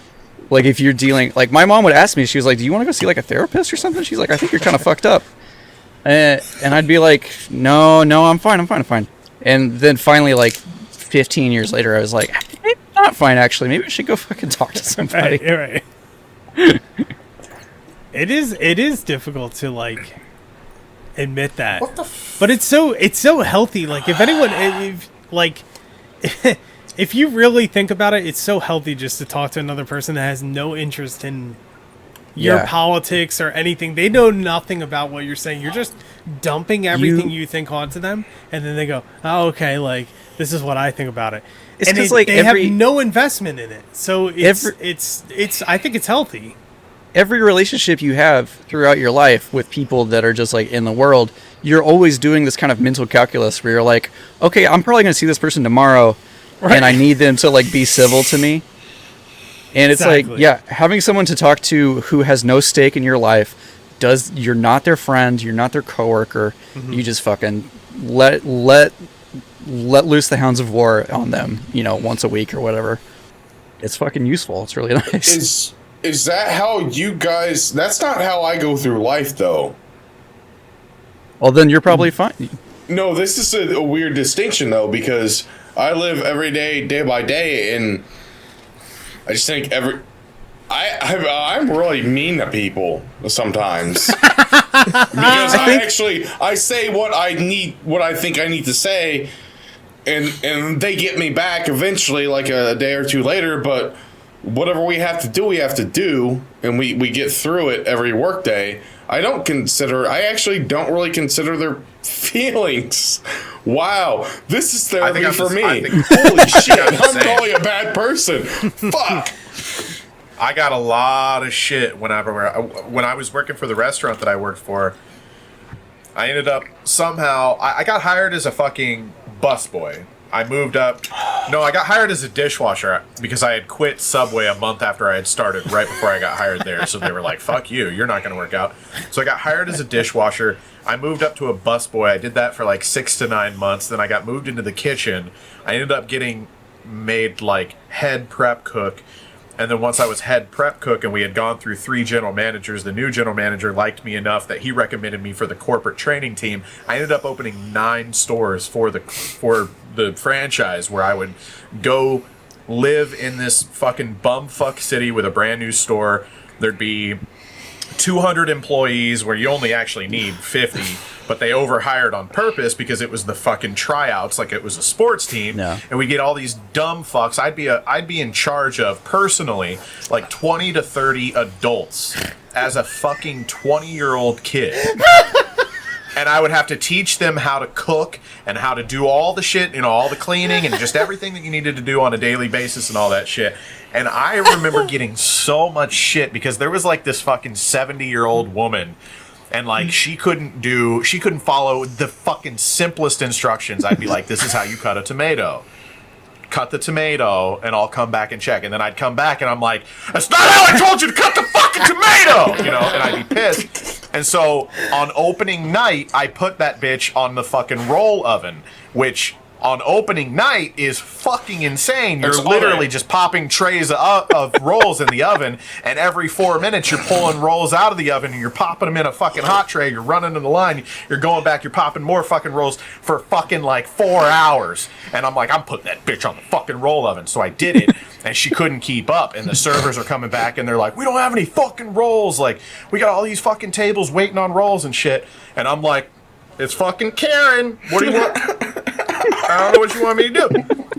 S2: Like if you're dealing, like my mom would ask me, she was like, "Do you want to go see like a therapist or something?" She's like, "I think you're kind of fucked up," and I'd be like, "No, I'm fine. And then finally, like 15 years later, I was like, "Maybe not fine. Actually, maybe I should go fucking talk to somebody."
S4: Right. It is difficult to like admit that.
S1: What the
S4: but it's so healthy. Like if you really think about it, it's so healthy just to talk to another person that has no interest in your politics or anything. They know nothing about what you're saying. You're just dumping everything you think onto them, and then they go, "Oh, okay, like this is what I think about it."
S2: It's
S4: and
S2: just like
S4: they have no investment in it. So it's I think it's healthy.
S2: Every relationship you have throughout your life with people that are just like in the world, you're always doing this kind of mental calculus where you're like, okay, I'm probably going to see this person tomorrow, and I need them to like be civil to me. And it's like, yeah, having someone to talk to who has no stake in your life, you're not their friend, you're not their coworker, you just fucking let loose the hounds of war on them, once a week or whatever. It's fucking useful. It's really nice.
S1: Is that how you guys... That's not how I go through life, though.
S2: Well, then you're probably fine.
S1: No, this is a weird distinction, though, because I live every day, day by day, and I just think I'm really mean to people sometimes. Because I say what I think I need to say, and they get me back eventually, like a day or two later, but... Whatever we have to do, and we get through it every workday. I actually don't really consider their feelings. Wow, this is therapy for me. Holy shit, I'm totally a bad person. Fuck.
S3: I got a lot of shit when I was working for the restaurant that I worked for. I ended up somehow... I got hired as a fucking busboy. I moved up. No, I got hired as a dishwasher because I had quit Subway a month after I had started, right before I got hired there. So they were like, fuck you, you're not going to work out. So I got hired as a dishwasher. I moved up to a busboy. I did that for like 6 to 9 months. Then I got moved into the kitchen. I ended up getting made like head prep cook. And then once I was head prep cook and we had gone through 3 general managers, the new general manager liked me enough that he recommended me for the corporate training team. I ended up opening 9 stores for the franchise, where I would go live in this fucking bumfuck city with a brand new store. There'd be 200 employees where you only actually need 50, but they overhired on purpose because it was the fucking tryouts, like it was a sports team.
S2: Yeah.
S3: And we get all these dumb fucks. I'd be in charge of, personally, like 20 to 30 adults as a fucking 20-year-old kid. And I would have to teach them how to cook and how to do all the shit, all the cleaning and just everything that you needed to do on a daily basis and all that shit. And I remember getting so much shit because there was like this fucking 70-year-old woman, and like she couldn't follow the fucking simplest instructions. I'd be like, this is how you cut a tomato. Cut the tomato, and I'll come back and check. And then I'd come back, and I'm like, that's not how I told you to cut the fucking tomato! And I'd be pissed. And so, on opening night, I put that bitch on the fucking roll oven, which, on opening night, is fucking insane. You're literally just popping trays of rolls in the oven, and every 4 minutes, you're pulling rolls out of the oven, and you're popping them in a fucking hot tray, you're running to the line, you're going back, you're popping more fucking rolls for fucking like 4 hours. And I'm like, I'm putting that bitch on the fucking roll oven. So I did it, and she couldn't keep up, and the servers are coming back, and they're like, we don't have any fucking rolls. Like, we got all these fucking tables waiting on rolls and shit. And I'm like, it's fucking Karen. What do you want? I don't know what you want me to do.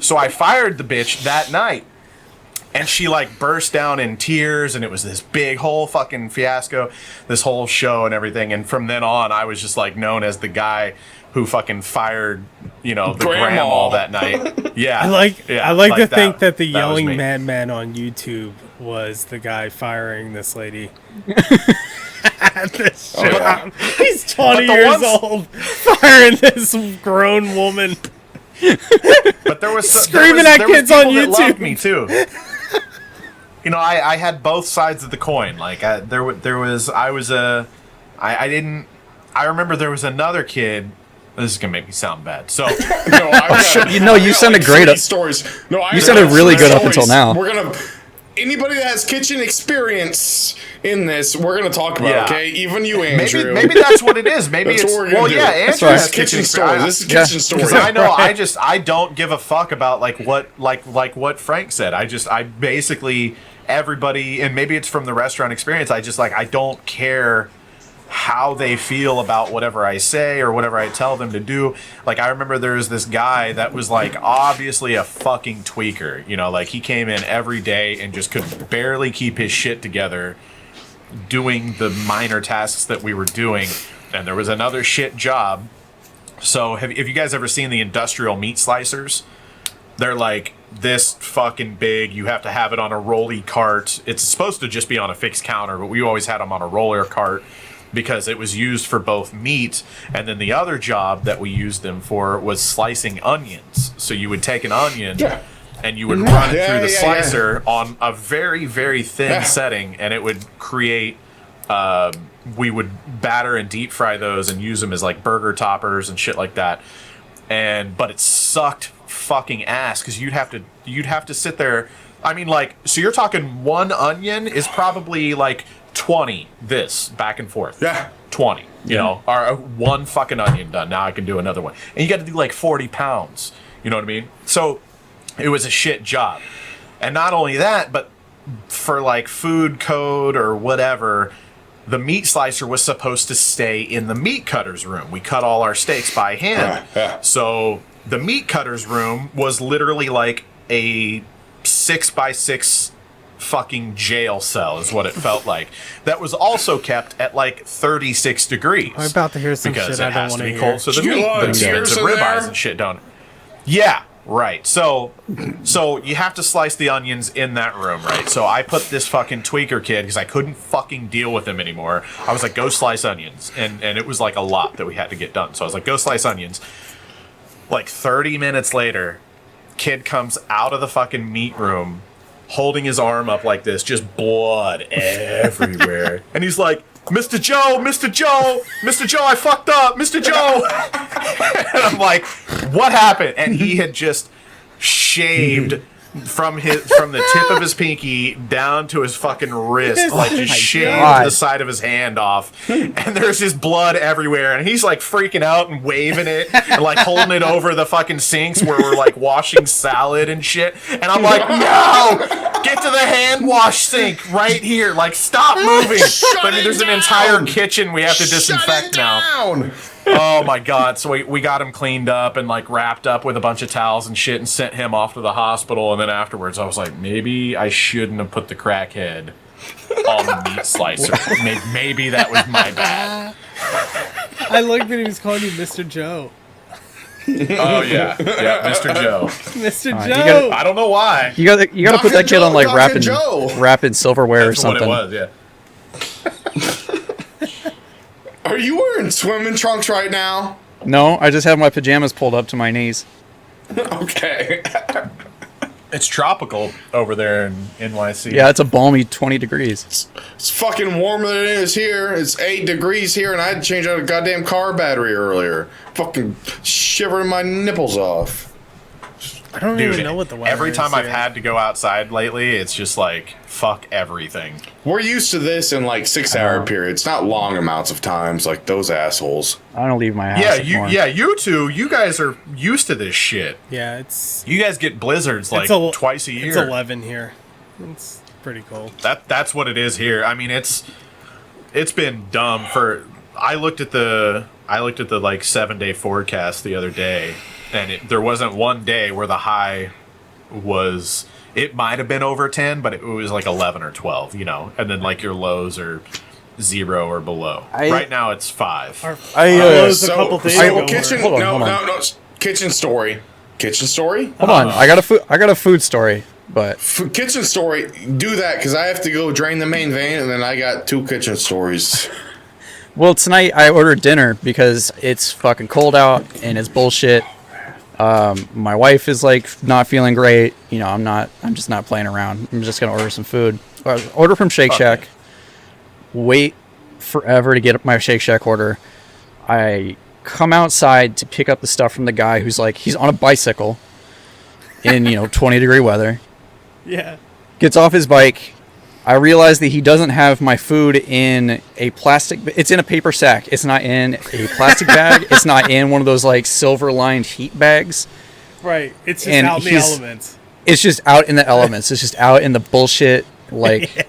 S3: So I fired the bitch that night. And she like burst down in tears, and it was this big whole fucking fiasco, this whole show and everything. And from then on, I was just like known as the guy who fucking fired, the grandma that night. Yeah,
S4: I like to think that the
S3: was
S4: yelling
S3: me.
S4: madman on YouTube was the guy firing this lady. At this
S1: Oh, yeah.
S4: job. He's 20
S3: the
S4: years
S3: ones-
S4: old, firing this grown woman.
S3: But there was
S4: Screaming
S3: there
S4: at
S3: was
S4: kids on
S3: people that
S4: YouTube.
S3: loved me too. I had both sides of the coin. Like I remember there was another kid. This is gonna make me sound bad. So
S1: No, I
S2: sounded
S1: got
S2: great
S1: three
S2: up-
S1: stories. No, I
S2: you
S1: got
S2: sounded really
S1: three
S2: good up until
S1: stories.
S2: now.
S1: We're gonna. Anybody that has kitchen experience in this, we're gonna talk about.
S3: Yeah.
S1: Okay, even you, Andrew.
S3: maybe that's what it is. Maybe
S1: That's
S3: it's
S1: what we're gonna do.
S3: Andrew
S2: right.
S3: has
S1: kitchen stories.
S3: experience.
S1: This is kitchen stories.
S3: Because I know I don't give a fuck about what Frank said. I basically everybody, and maybe it's from the restaurant experience, I don't care how they feel about whatever I say or whatever I tell them to do. Like I remember there was this guy that was like obviously a fucking tweaker, like he came in every day and just could barely keep his shit together doing the minor tasks that we were doing. And there was another shit job. So have you guys ever seen the industrial meat slicers? They're like this fucking big. You have to have it on a rolly cart. It's supposed to just be on a fixed counter, but we always had them on a roller cart because it was used for both meat, and then the other job that we used them for was slicing onions. So you would take an onion and you would run it through the slicer on a very, very thin setting, and it would create we would batter and deep fry those and use them as like burger toppers and shit like that. But it sucked fucking ass because you'd have to sit there. I mean, like, so you're talking one onion is probably like 20 this back and forth.
S1: Yeah.
S3: 20, or one fucking onion done. Now I can do another one. And you got to do like 40 pounds. You know what I mean? So it was a shit job. And not only that, but for like food code or whatever, the meat slicer was supposed to stay in the meat cutter's room. We cut all our steaks by hand. So the meat cutter's room was literally like a 6x6 fucking jail cell is what it felt like. That was also kept at like 36 degrees.
S4: I'm about to hear some
S3: because
S4: shit
S3: it
S4: I don't
S3: has to
S4: want to
S3: be
S4: hear.
S3: cold. So the
S1: Did you
S3: meat,
S1: get a lot of
S3: the
S1: tears in
S3: ribeyes
S1: there?
S3: and shit don't. Yeah, right. So you have to slice the onions in that room, right? So I put this fucking tweaker kid because I couldn't fucking deal with him anymore. I was like, go slice onions, and it was like a lot that we had to get done. So I was like, go slice onions. Like 30 minutes later, kid comes out of the fucking meat room holding his arm up like this, just blood everywhere. And he's like, Mr. Joe, Mr. Joe, Mr. Joe, I fucked up, Mr. Joe. And I'm like, what happened? And he had just shaved from the tip of his pinky down to his fucking wrist, like just shaved
S2: God.
S3: the side of his hand off, and there's just blood everywhere, and he's like freaking out and waving it and like holding it over the fucking sinks where we're like washing salad and shit, and I'm like, no, get to the hand wash sink right here, like stop moving. I mean, there's an entire kitchen we have to disinfect now. Oh my god. So we got him cleaned up and like wrapped up with a bunch of towels and shit and sent him off to the hospital. And then afterwards I was like, maybe I shouldn't have put the crackhead on the meat slicer. Maybe that was my bad.
S4: I like that he was calling you Mr. Joe.
S3: Oh yeah, Mr. Joe.
S4: Mr.
S2: right,
S4: Joe.
S2: you gotta-
S3: I don't know why.
S2: You gotta put that kid on like
S1: Knockin' Joe.
S2: wrapping silverware
S3: That's
S2: or something.
S3: what it was. Yeah.
S1: Are you wearing swimming trunks right now?
S2: No, I just have my pajamas pulled up to my knees.
S1: Okay.
S3: It's tropical over there in NYC.
S2: Yeah, it's a balmy 20 degrees.
S1: It's fucking warmer than it is here. It's 8 degrees here, and I had to change out a goddamn car battery earlier. Fucking shivering my nipples off.
S4: I don't
S3: Dude,
S4: even know what the weather
S3: every
S4: is
S3: time I've
S4: here.
S3: had to go outside lately, it's just like, fuck everything.
S1: We're used to this in like 6-hour periods, not long amounts of times like those assholes.
S2: I don't leave my house anymore.
S3: You two, you guys are used to this shit.
S4: Yeah, it's
S3: You guys get blizzards like twice a year.
S4: It's 11 here. It's pretty cold.
S3: That's what it is here. I mean, it's been dumb for. I looked at the like 7-day forecast the other day, and there wasn't one day where the high was It might have been over 10, but it was like 11 or 12, you know. And then like your lows are 0 or below. Right now it's 5.
S4: Lows a couple days ago.
S1: Kitchen,
S2: hold on,
S1: no,
S2: hold on.
S1: no, no. Kitchen story. Kitchen story.
S2: Hold on, I got a food story, but
S1: Kitchen story. Do that because I have to go drain the main vein, and then I got 2 kitchen stories.
S2: well, tonight I ordered dinner because it's fucking cold out and it's bullshit. My wife is like not feeling great. You know, I'm just not playing around. I'm just gonna order some food. Order from Shake Shack. Wait forever to get my Shake Shack order. I come outside to pick up the stuff from the guy who's like, he's on a bicycle in, 20-degree weather.
S4: Yeah.
S2: Gets off his bike. I realize that he doesn't have my food in a plastic. It's in a paper sack. It's not in a plastic bag. It's not in one of those like silver-lined heat bags.
S4: Right. It's just
S2: And
S4: out in the elements.
S2: It's just out in the elements. It's just out in the bullshit. Like,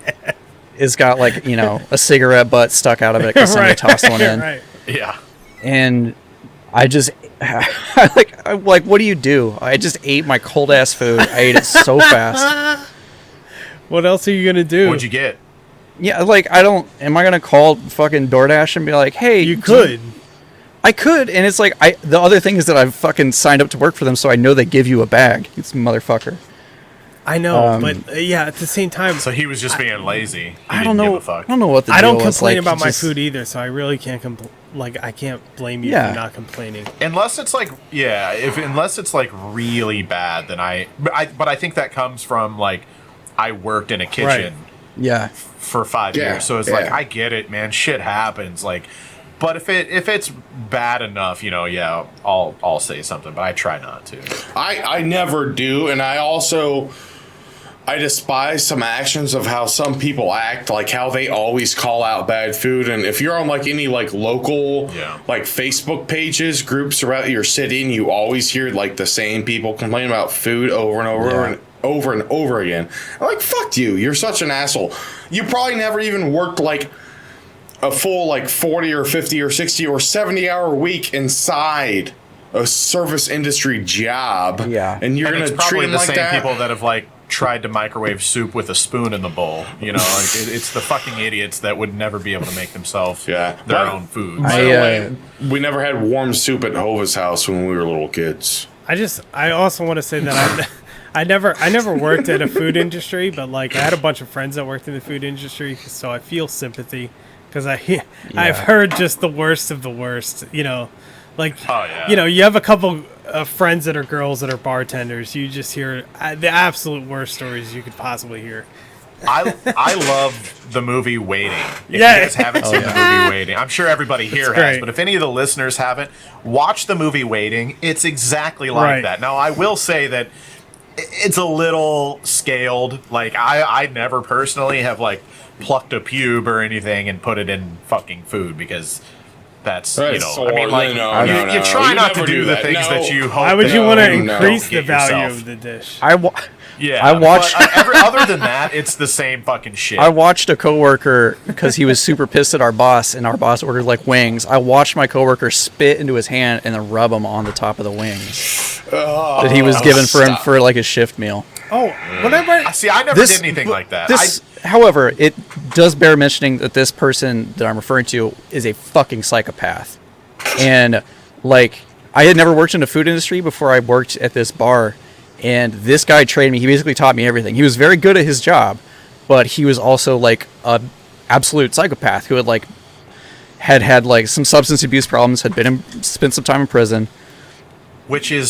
S2: it's got like a cigarette butt stuck out of it because somebody tossed one in.
S4: Right.
S3: Yeah.
S2: And I just, I'm like, what do you do? I just ate my cold ass food. I ate it so fast.
S4: What else are you gonna do?
S3: What'd you get?
S2: Yeah, like am I gonna call fucking DoorDash and be like, hey,
S4: You could.
S2: I could, and it's like the other thing is that I've fucking signed up to work for them, so I know they give you a bag. It's motherfucker.
S4: I know, but yeah, at the same time,
S3: So he was just being lazy. He
S2: I
S3: didn't
S2: don't know.
S3: give a fuck.
S2: I don't know what the
S4: I don't
S2: deal was.
S4: complain
S2: Like,
S4: about my
S2: just-
S4: food either, so I really can't I can't blame you
S2: Yeah.
S4: for not complaining.
S3: Unless it's like, unless it's like really bad, then but I think that comes from like, I worked in a kitchen
S4: Right.
S2: Yeah,
S3: for 5
S1: Yeah,
S3: years, so it's like
S1: yeah.
S3: I get it, man. Shit happens, like. But if it's bad enough, I'll say something, but I try not to.
S1: I never do, and I despise some actions of how some people act, like how they always call out bad food. And if you're on like any like local like Facebook pages, groups throughout your city, and you always hear like the same people complain about food over and over and over and over again, I'm like, fuck you, you're such an asshole. You probably never even worked like a full like 40 or 50 or 60 or 70-hour week inside a service industry job.
S2: Yeah.
S1: And you're
S3: And
S1: going
S3: it's
S1: to
S3: probably
S1: treat them
S3: the
S1: like
S3: same
S1: that.
S3: people that have like tried to microwave soup with a spoon in the bowl. Like it's the fucking idiots that would never be able to make themselves their own food.
S1: By the way, we never had warm soup at Hova's house when we were little kids.
S4: I also want to say that I never worked in a food industry, but like I had a bunch of friends that worked in the food industry, so I feel sympathy because I've heard just the worst of the worst. Like you have a couple of friends that are girls that are bartenders. You just hear the absolute worst stories you could possibly hear.
S3: I love the movie Waiting. If you
S4: Yeah.
S3: guys haven't seen the movie Waiting, I'm sure everybody here has,
S4: great.
S3: but if any of the listeners haven't, watch the movie Waiting. It's exactly like
S4: Right.
S3: that. Now, I will say that it's a little scaled. Like, I never personally have, like, plucked a pube or anything and put it in fucking food because that's,
S1: No,
S3: you try
S1: you
S3: not to
S1: never
S3: do
S1: do
S3: the
S1: that.
S3: things
S1: No.
S3: that you hope
S4: Why would
S3: that
S4: you want to
S3: don't
S4: increase the
S3: get
S4: value
S3: yourself.
S4: of the dish?
S3: Yeah,
S2: I watched-
S3: but, other than that, it's the same fucking shit.
S2: I watched a coworker because he was super pissed at our boss, and our boss ordered like wings. I watched my coworker spit into his hand and then rub them on the top of the wings that he was given for him for like a shift meal.
S4: Oh, whatever.
S3: See, I never did anything like that.
S2: However, it does bear mentioning that this person that I'm referring to is a fucking psychopath, and like I had never worked in the food industry before I worked at this bar. And this guy trained me. He basically taught me everything. He was very good at his job, but he was also like a absolute psychopath who had like some substance abuse problems, spent some time in prison.
S3: Which is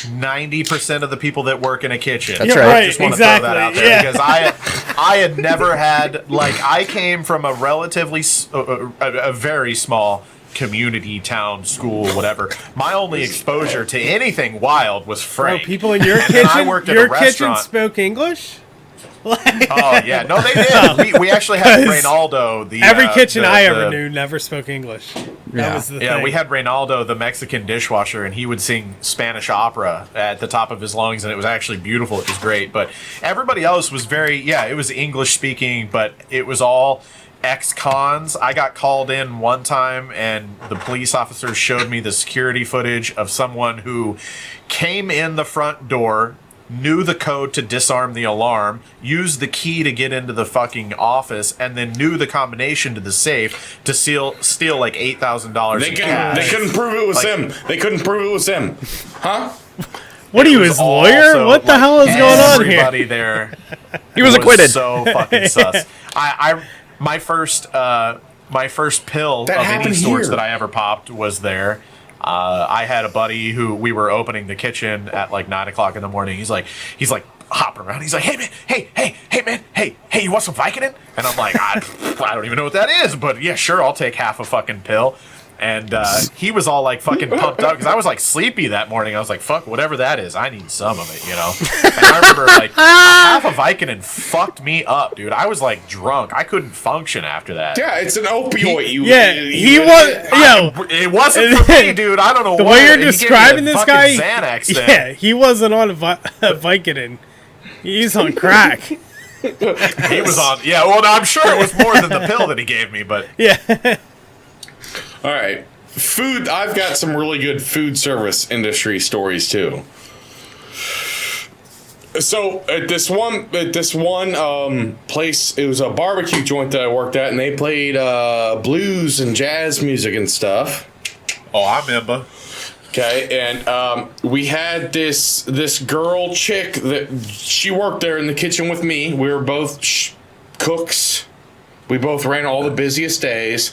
S3: 90% of the people that work in a kitchen.
S2: That's right.
S3: I just want to throw that out there because I had never had, like, I came from a relatively a very small community town, school, whatever. My only exposure to anything wild was Frank.
S4: Bro, people in your
S3: And then I
S4: kitchen,
S3: worked at
S4: your
S3: a
S4: kitchen
S3: restaurant.
S4: spoke English?
S3: Oh yeah, no, they did. We actually had Reynaldo.
S4: Every kitchen I ever knew never spoke English. That was the thing.
S3: We had Reynaldo, the Mexican dishwasher, and he would sing Spanish opera at the top of his lungs, and it was actually beautiful. It was great. But everybody else was it was English speaking, but it was all ex-cons. I got called in one time, and the police officers showed me the security footage of someone who came in the front door knew the code to disarm the alarm, used the key to get into the fucking office, and then knew the combination to the safe to steal like $8,000 in cash.
S1: They couldn't prove it was him. They couldn't prove it was him. Huh?
S4: What are you, his lawyer? What the hell is going on here?
S3: Everybody there.
S2: He was acquitted.
S3: So fucking sus. My first pill
S1: That
S3: of any
S1: happened
S3: sorts
S1: here.
S3: that I ever popped was there. I had a buddy who we were opening the kitchen at like 9 o'clock in the morning. He's like hopping around. He's like, hey man, hey, you want some Vicodin? And I'm like, I don't even know what that is, but yeah, sure, I'll take half a fucking pill. And he was all like fucking pumped up because I was like sleepy that morning. I was like, fuck, whatever that is, I need some of it, you know? And I remember like half a Vicodin fucked me up, dude. I was like drunk. I couldn't function after that.
S1: Yeah, it's an opioid.
S3: It wasn't for me, dude. I don't know
S4: The
S3: what.
S4: way you're
S3: And he gave me
S4: describing
S3: that
S4: this
S3: fucking
S4: guy,
S3: Xanax thing.
S4: yeah, he wasn't on Vicodin. He's on crack.
S3: He was on. Yeah, well, I'm sure it was more than the pill that he gave me, but
S4: Yeah.
S1: All right. Food. I've got some really good food service industry stories too. So at this one place, it was a barbecue joint that I worked at, and they played blues and jazz music and stuff.
S3: oh, I remember.
S1: Okay, and we had this girl chick that she worked there in the kitchen with me. We were both cooks. We both ran all the busiest days.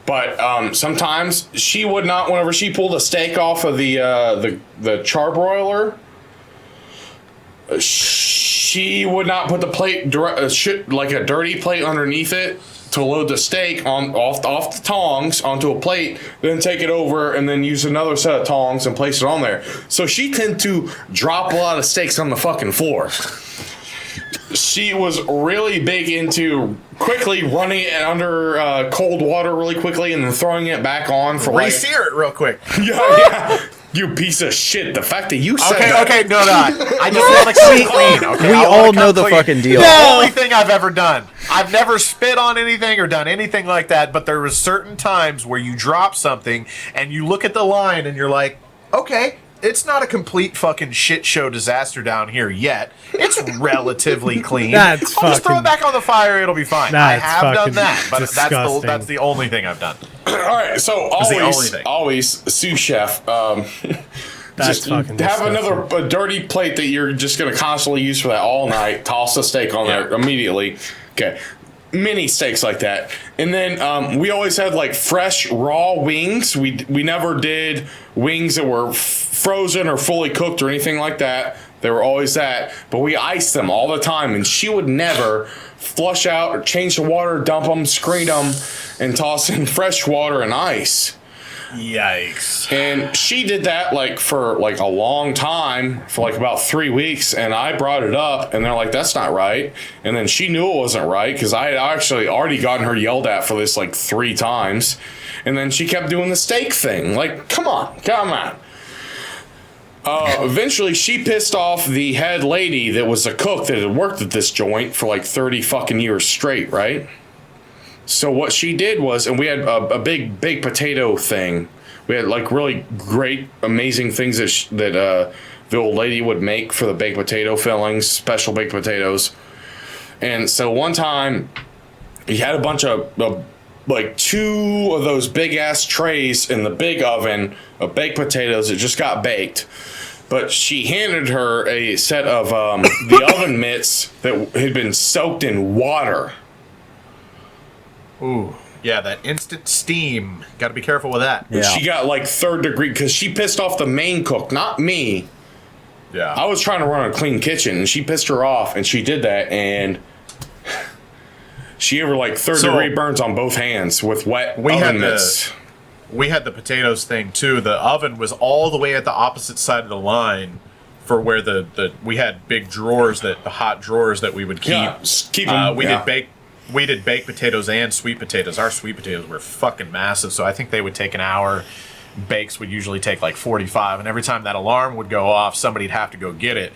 S1: But sometimes she would not. Whenever she pulled a steak off of the charbroiler, she would not put the plate like a dirty plate underneath it to load the steak off the tongs onto a plate, then take it over and then use another set of tongs and place it on there. So she tended to drop a lot of steaks on the fucking floor. She was really big into quickly running it under cold water really quickly and then throwing it back on for like...
S3: Re-sear it real quick.
S1: Yeah. You piece of shit. The fact that you said that...
S3: Okay, no. I just want to come clean, okay?
S2: We
S3: I
S2: all
S3: wanna
S2: know
S3: come
S2: the
S3: clean.
S2: fucking deal.
S3: The only thing I've ever done. I've never spit on anything or done anything like that, but there was certain times where you drop something and you look at the line and you're like, okay, it's not a complete fucking shit show disaster down here yet. It's relatively clean.
S4: That's
S3: I'll just throw
S4: fucking-
S3: it back on the fire. It'll be fine. I
S4: That's
S3: have done
S4: fucking
S3: that, but
S4: disgusting.
S3: that's the only thing I've done.
S1: All right, so
S3: the only thing.
S1: always sous chef.
S4: That's
S1: just
S4: fucking
S1: have
S4: disgusting.
S1: a dirty plate that you're just going to constantly use for that all night. Toss the steak on there immediately. Okay, mini steaks like that, and then we always had like fresh raw wings. We never did wings that were frozen or fully cooked or anything like that. They were always that, but we iced them all the time, and she would never flush out or change the water, dump them, screen them, and toss in fresh water and ice.
S3: Yikes.
S1: And she did that like for like a long time, for like about 3 weeks, and I brought it up and they're like, that's not right. And then she knew it wasn't right because I had actually already gotten her yelled at for this like 3 times. And then she kept doing the steak thing. Like, come on. Eventually she pissed off the head lady that was a cook that had worked at this joint for like 30 fucking years straight, right? So what she did was, and we had a big baked potato thing. We had like really great, amazing things that the old lady would make for the baked potato fillings, special baked potatoes. And so one time, he had a bunch of like 2 of those big ass trays in the big oven of baked potatoes that just got baked. But she handed her a set of the oven mitts that had been soaked in water.
S3: Ooh. Yeah, that instant steam. Got to be careful with that.
S2: Yeah.
S1: She got like 3rd degree because she pissed off the main cook, not me.
S3: Yeah.
S1: I was trying to run a clean kitchen, and she pissed her off, and she did that, and she gave her like 3rd degree burns on both hands with wet oven mitts.
S3: We had the potatoes thing too. The oven was all the way at the opposite side of the line for where we had big drawers, the hot drawers that we would keep.
S1: Yeah, keep them.
S3: We did baked potatoes and sweet potatoes. Our sweet potatoes were fucking massive, so I think they would take an hour. Bakes would usually take like 45, and every time that alarm would go off, somebody'd have to go get it.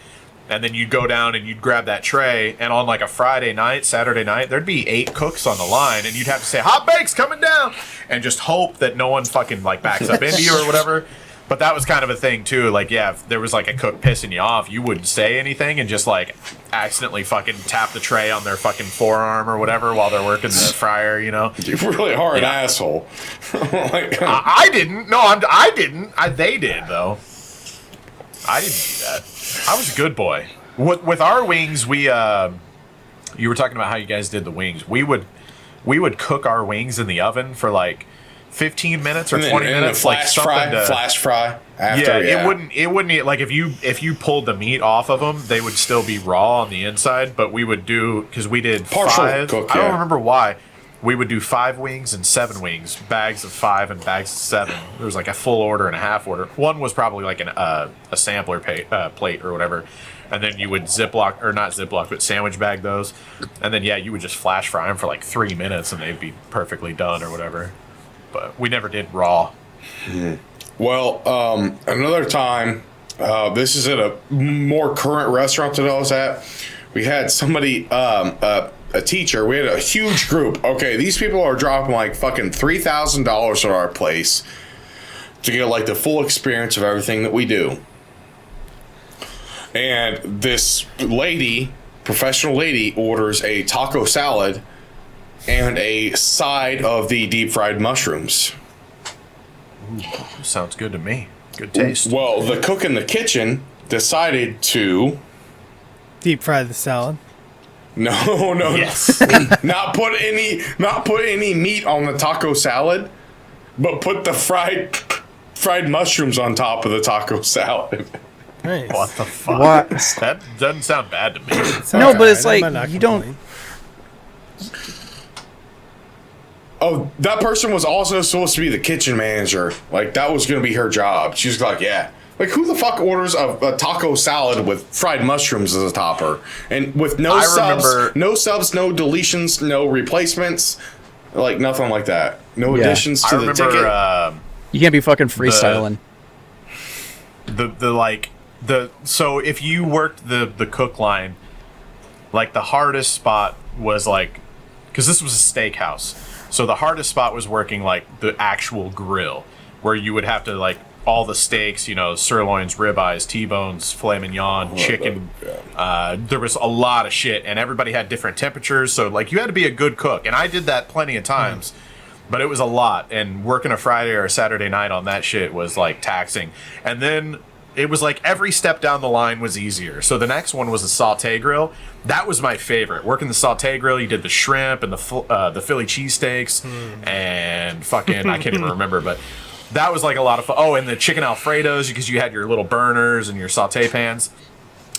S3: And then you'd go down and you'd grab that tray, and on like a Friday night, Saturday night, there'd be 8 cooks on the line, and you'd have to say, hot bakes coming down, and just hope that no one fucking like backs up into you or whatever. But that was kind of a thing too. Like, yeah, if there was like a cook pissing you off, you wouldn't say anything and just like accidentally fucking tap the tray on their fucking forearm or whatever while they're working the fryer. You know,
S1: You really are an asshole. Like,
S3: I didn't. No, I didn't. They did though. I didn't do that. I was a good boy. With our wings, we you were talking about how you guys did the wings. We would cook our wings in the oven for like 15 minutes or 20 minutes, like
S1: flash fry. After,
S3: yeah, it wouldn't like if you pulled the meat off of them, they would still be raw on the inside. But we would do, because we did
S1: partial
S3: 5.
S1: cook,
S3: I don't remember why. We would do 5 wings and 7 wings, bags of 5 and bags of 7. There was like a full order and a half order. One was probably like a sampler plate or whatever. And then you would Ziploc, or not Ziploc, but sandwich bag those. And then, yeah, you would just flash fry them for like 3 minutes and they'd be perfectly done or whatever. But we never did raw.
S1: Well, another time, this is at a more current restaurant that I was at. We had somebody, a teacher. We had a huge group. Okay, these people are dropping like fucking $3,000 at our place to get like the full experience of everything that we do. And this lady, professional lady, orders a taco salad and a side of the deep fried mushrooms.
S3: Ooh, sounds good to me. Good taste.
S1: Well, the cook in the kitchen decided to
S4: Deep fry the salad.
S1: no,
S3: Yes.
S1: not put any meat on the taco salad, but put the fried mushrooms on top of the taco salad.
S4: Nice.
S3: What the fuck?
S2: What?
S3: That doesn't sound bad to me.
S2: No, but it's
S4: I
S2: like,
S4: might not
S2: you don't-
S4: complain.
S1: Oh, that person was also supposed to be the kitchen manager. Like, that was going to be her job. She was like, yeah. Like, who the fuck orders a taco salad with fried mushrooms as a topper? And with no subs, no deletions, no replacements, like, nothing like that. No
S2: Yeah.
S1: additions to the ticket.
S2: You can't be fucking freestyling.
S3: So if you worked the cook line, like the hardest spot was like, because this was a steakhouse, so the hardest spot was working like the actual grill, where you would have to like all the steaks, you know, sirloins, ribeyes, T-bones, filet mignon, chicken. There was a lot of shit, and everybody had different temperatures, so like you had to be a good cook, and I did that plenty of times. But it was a lot, and working a Friday or a Saturday night on that shit was like taxing. And then it was like every step down the line was easier. So the next one was a saute grill. That was my favorite. Working the saute grill, you did the shrimp and the Philly cheesesteaks and fucking, I can't even remember, but that was like a lot of fun. Oh, and the chicken Alfredos, because you had your little burners and your saute pans.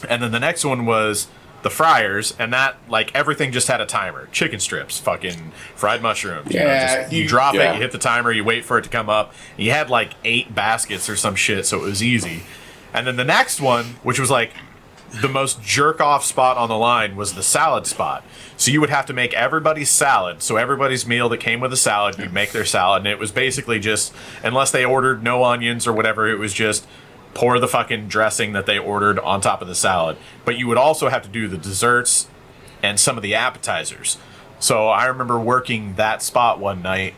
S3: And then the next one was the fryers, and that, like, everything just had a timer. Chicken strips, fucking fried mushrooms.
S1: Yeah,
S3: you drop it, you hit the timer, you wait for it to come up. You had like 8 baskets or some shit, so it was easy. And then the next one, which was like the most jerk off spot on the line, was the salad spot. So you would have to make everybody's salad. So everybody's meal that came with a salad, you'd make their salad, and it was basically just, unless they ordered no onions or whatever, it was just pour the fucking dressing that they ordered on top of the salad. But you would also have to do the desserts and some of the appetizers. So I remember working that spot one night,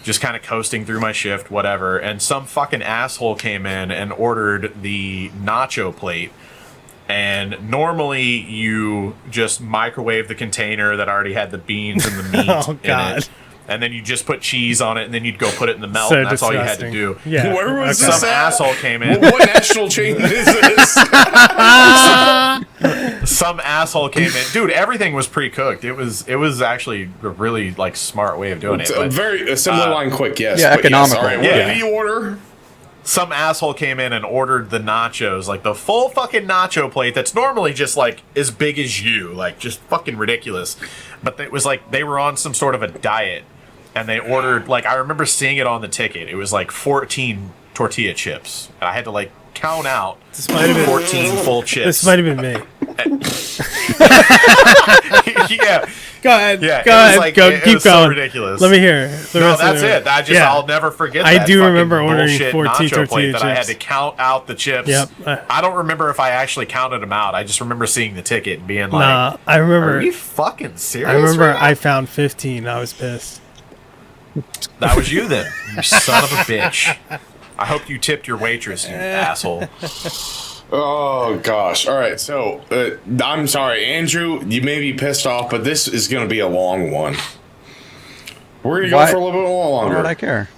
S3: just kind of coasting through my shift, whatever, and some fucking asshole came in and ordered the nacho plate. And normally you just microwave the container that already had the beans and the meat in it. And then you just put cheese on it, and then you'd go put it in the melt,
S4: So
S3: and that's all you had
S4: disgusting.
S3: to do.
S4: Yeah.
S1: Where was
S3: Some
S1: this at?
S3: asshole came in.
S1: What national chain is this?
S3: Some asshole came in. Dude, everything was pre-cooked. It was actually a really like smart way of doing it.
S1: It's a
S3: But
S1: very assembly line quick, yes.
S2: Yeah,
S1: But yes,
S2: economical.
S1: all right, what
S3: Yeah.
S1: did he order?
S3: some asshole came in and ordered the nachos, like the full fucking nacho plate that's normally just like as big as you, like just fucking ridiculous. But it was like they were on some sort of a diet, and they ordered, like, I remember seeing it on the ticket. It was like 14 tortilla chips, and I had to like count out
S4: This might have been
S3: 14 full chips.
S4: This might have been me.
S3: Yeah.
S4: Go ahead.
S3: Yeah,
S4: Go
S3: it was
S4: ahead.
S3: like-
S4: Go.
S3: it
S4: Keep
S3: was so
S4: going.
S3: ridiculous.
S4: Let me hear. The
S3: No,
S4: rest of
S3: that's
S4: the-
S3: it. I just,
S4: Yeah.
S3: I'll never forget
S4: I
S3: that
S4: do
S3: fucking
S4: remember ordering
S3: bullshit
S4: 14
S3: nacho plate
S4: tortilla
S3: that I had
S4: chips.
S3: to count out the chips.
S4: Yep.
S3: I don't remember if I actually counted them out. I just remember seeing the ticket and being like,
S4: Nah, I
S3: are
S4: remember.
S3: you fucking serious?
S4: I remember
S3: right now?
S4: I found 15. I was pissed.
S3: That was you then, you son of a bitch. I hope you tipped your waitress, you asshole.
S1: Oh gosh! All right, so I'm sorry, Andrew. You may be pissed off, but this is going to be a long one. We're gonna go for a little bit longer.
S2: Why would I care?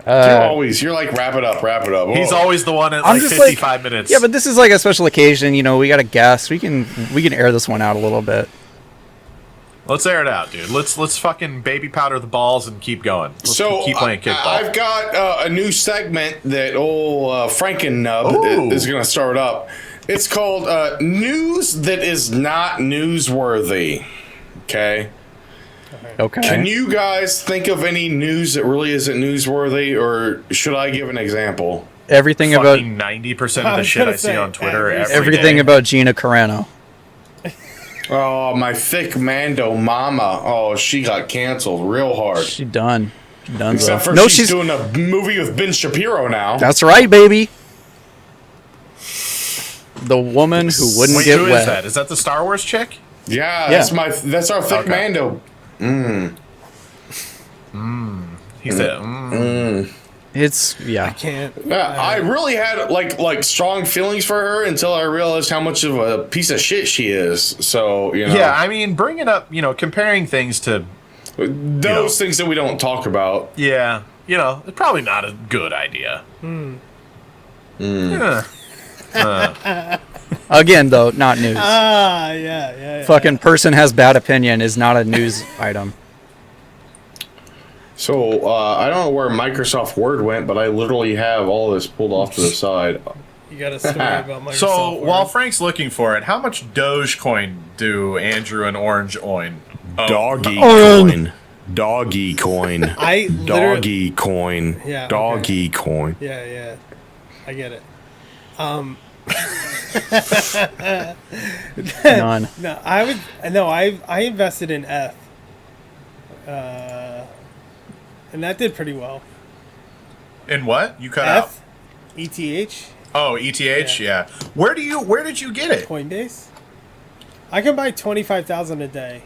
S1: You're like wrap it up.
S3: He's always the one at
S2: I'm
S3: like
S2: just
S3: 55 minutes.
S2: Yeah, but this is like a special occasion. You know, we got a guest. We can air this one out a little bit.
S3: Let's air it out, dude. Let's fucking baby powder the balls and keep going. Let's keep playing kickball.
S1: I've got a new segment that old Franken-Nub is going to start up. It's called News That Is Not Newsworthy. Okay? Can you guys think of any news that really isn't newsworthy, or should I give an example?
S2: Everything
S3: fucking
S2: about
S3: 90% of the shit I see on Twitter
S2: everything
S3: day.
S2: about Gina Carano.
S1: Oh, my thick Mando mama. Oh, she got canceled real hard.
S2: She done.
S1: Except for she's doing a movie with Ben Shapiro now.
S2: That's right, baby. The woman who wouldn't get
S3: who
S2: wet.
S3: Is that? Is that the Star Wars chick?
S1: Yeah, that's our thick Mando.
S3: He said,
S2: It's
S4: I can't.
S1: I really had like strong feelings for her until I realized how much of a piece of shit she is. So
S3: Yeah, I mean, bringing up comparing things to
S1: those things that we don't talk about.
S3: Yeah, it's probably not a good idea. Yeah.
S2: Again, though, not news.
S4: Yeah.
S2: Fucking person has bad opinion is not a news item.
S1: So, I don't know where Microsoft Word went, but I literally have all this pulled off to the side.
S4: You got a story about Microsoft
S3: So,
S4: Word.
S3: while Frank's looking for it, how much Dogecoin do Andrew and Orange own?
S1: Doggy coin. Doggy coin.
S4: Doggy
S1: coin.
S4: Yeah.
S1: Doggy coin.
S4: Yeah. I get it.
S2: None.
S4: No, I invested in F. And that did pretty well.
S3: In what? You cut out.
S4: ETH.
S3: Oh, ETH, yeah. Where did you get it?
S4: Coinbase. I can buy 25,000 a day.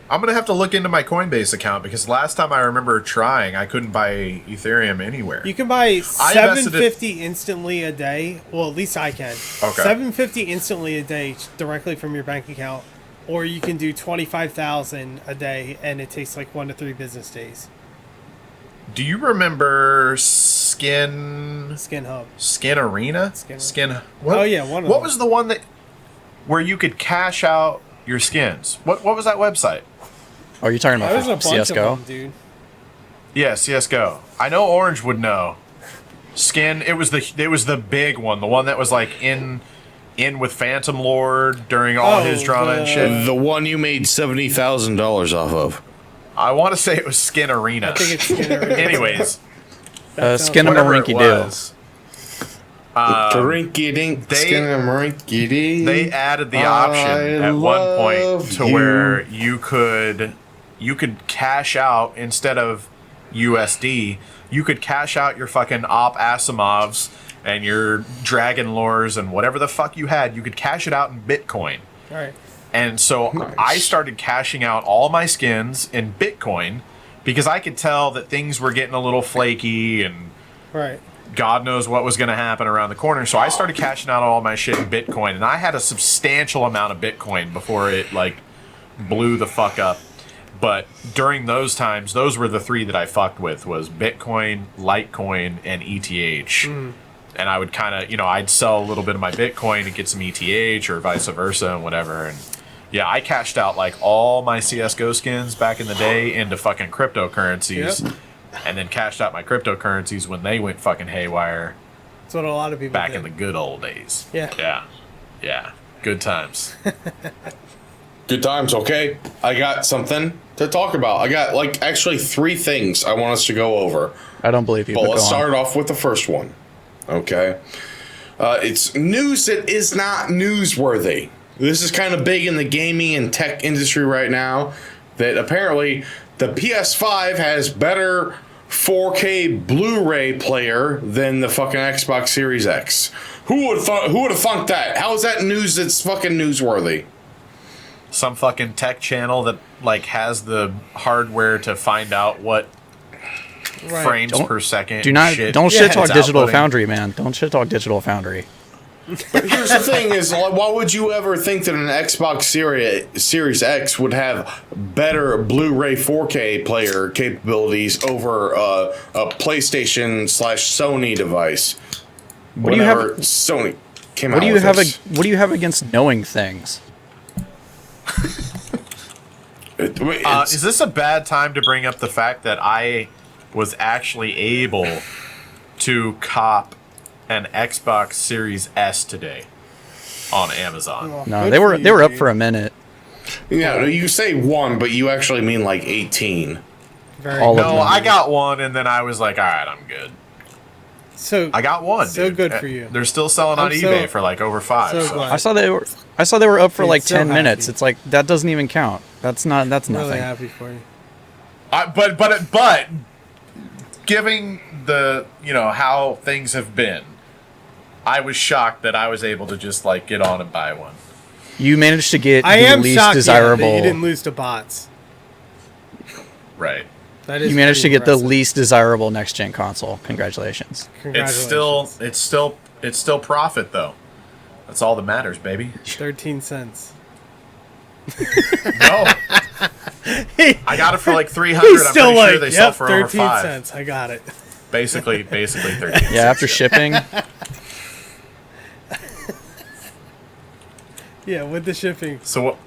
S3: I'm gonna have to look into my Coinbase account because last time I remember trying, I couldn't buy Ethereum anywhere.
S4: You can buy $750 instantly a day. Well, at least I can.
S3: Okay.
S4: $750 instantly a day directly from your bank account, or you can do 25,000 a day, and it takes like 1 to 3 business days.
S3: Do you remember Skin
S4: Hub?
S3: Skin Arena?
S4: Skin.
S3: What?
S4: Oh yeah, one of
S3: What
S4: them.
S3: was the one where you could cash out your skins? What was that website?
S2: Oh, you're talking
S4: There's a
S2: about
S4: bunch
S2: CS:GO?
S4: of them, dude.
S3: Yeah, CS:GO. I know Orange would know. Skin. It was the big one, the one that was like in with Phantom Lord during all his drama and shit.
S1: The one you made $70,000 off of.
S3: I want to say it was Skin Arena.
S4: I think it's Skin Arena.
S3: Anyways,
S2: Skin
S3: whatever it
S2: Marinky-Doo.
S3: was. They added the option at one point to where you could cash out instead of USD. You could cash out your fucking Op Asimovs and your Dragon Lores and whatever the fuck you had. You could cash it out in Bitcoin.
S4: All right.
S3: And so I started cashing out all my skins in Bitcoin because I could tell that things were getting a little flaky and
S4: Right.
S3: God knows what was going to happen around the corner. So I started cashing out all my shit in Bitcoin, and I had a substantial amount of Bitcoin before it blew the fuck up. But during those times, those were the three that I fucked with was Bitcoin, Litecoin, and ETH. And I would kind of, I'd sell a little bit of my Bitcoin and get some ETH or vice versa and whatever. And yeah, I cashed out all my CSGO skins back in the day into fucking cryptocurrencies.
S4: Yep.
S3: And then cashed out my cryptocurrencies when they went fucking haywire
S4: That's what a lot of people
S3: back
S4: did.
S3: in the good old days.
S4: Yeah.
S3: Yeah. Good times.
S1: Good times, okay? I got something to talk about. I got actually 3 things I want us to go over.
S2: I don't believe you.
S1: But let's
S2: go on.
S1: start off with the first one. Okay. It's news that is not newsworthy. This is kind of big in the gaming and tech industry right now. That apparently the PS5 has better 4K Blu-ray player than the fucking Xbox Series X. Who would have thunk that? How is that news that's fucking newsworthy?
S3: Some fucking tech channel that has the hardware to find out what
S4: Right.
S3: frames per second.
S2: Don't shit talk
S3: it's
S2: Digital
S3: outputting.
S2: Foundry, man. Don't shit talk Digital Foundry.
S1: But here's the thing: is why would you ever think that an Xbox Series X would have better Blu-ray 4K player capabilities over a PlayStation/Sony device?
S2: What do you have?
S1: Sony came
S2: What
S1: out
S2: do you
S1: with
S2: have?
S1: this.
S2: What do you have against knowing things?
S3: Is this a bad time to bring up the fact that I was actually able to cop an Xbox Series S today on Amazon?
S4: Well,
S2: No,
S4: good
S2: they
S4: for
S2: were
S4: you,
S2: up
S4: dude.
S2: for a minute.
S1: Yeah, you say one, but you actually mean like 18.
S4: Very
S2: all
S4: good.
S2: of
S3: No,
S2: them.
S3: I got one, and then I was like, all right, I'm good.
S4: So
S3: I got one.
S4: So
S3: dude.
S4: good for you.
S3: They're still selling on
S4: I'm
S3: eBay
S4: so-
S3: for like over 5.
S4: so
S3: So
S4: glad.
S2: I saw they were up for
S4: Dude,
S2: like
S4: so
S2: 10
S4: happy.
S2: minutes. It's like that doesn't even count. That's
S4: really
S2: nothing.
S4: happy for you.
S3: But giving the how things have been, I was shocked that I was able to just like get on and buy one.
S2: You managed to get
S4: I
S2: the
S4: am
S2: least
S4: shocked
S2: desirable.
S4: that you didn't lose to bots.
S3: Right.
S4: That is
S2: You managed to
S4: pretty
S2: get the
S4: impressive.
S2: least desirable next gen console. Congratulations.
S4: Congratulations.
S3: It's still profit though. That's all that matters, baby.
S4: 13 cents.
S3: No. I got it for like 300.
S4: He's
S3: I'm
S4: still
S3: pretty
S4: like,
S3: sure they sell
S4: yep,
S3: for over
S4: 13
S3: 5.
S4: cents. I got it.
S3: Basically 13.
S2: Yeah, after shipping.
S4: Yeah, with the shipping.
S3: So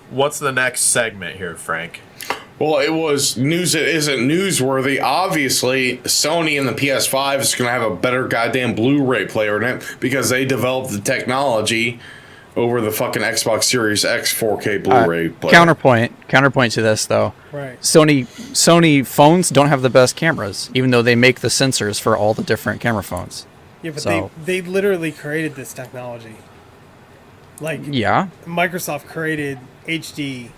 S3: what's the next segment here, Frank?
S1: Well, it was news that isn't newsworthy. Obviously, Sony and the PS5 is going to have a better goddamn Blu-ray player in it because they developed the technology over the fucking Xbox Series X 4K Blu-ray player.
S2: Counterpoint to this though.
S4: Right.
S2: Sony phones don't have the best cameras, even though they make the sensors for all the different camera phones.
S4: Yeah, but
S2: So-
S4: they literally created this technology. Like,
S2: Yeah,
S4: Microsoft created HD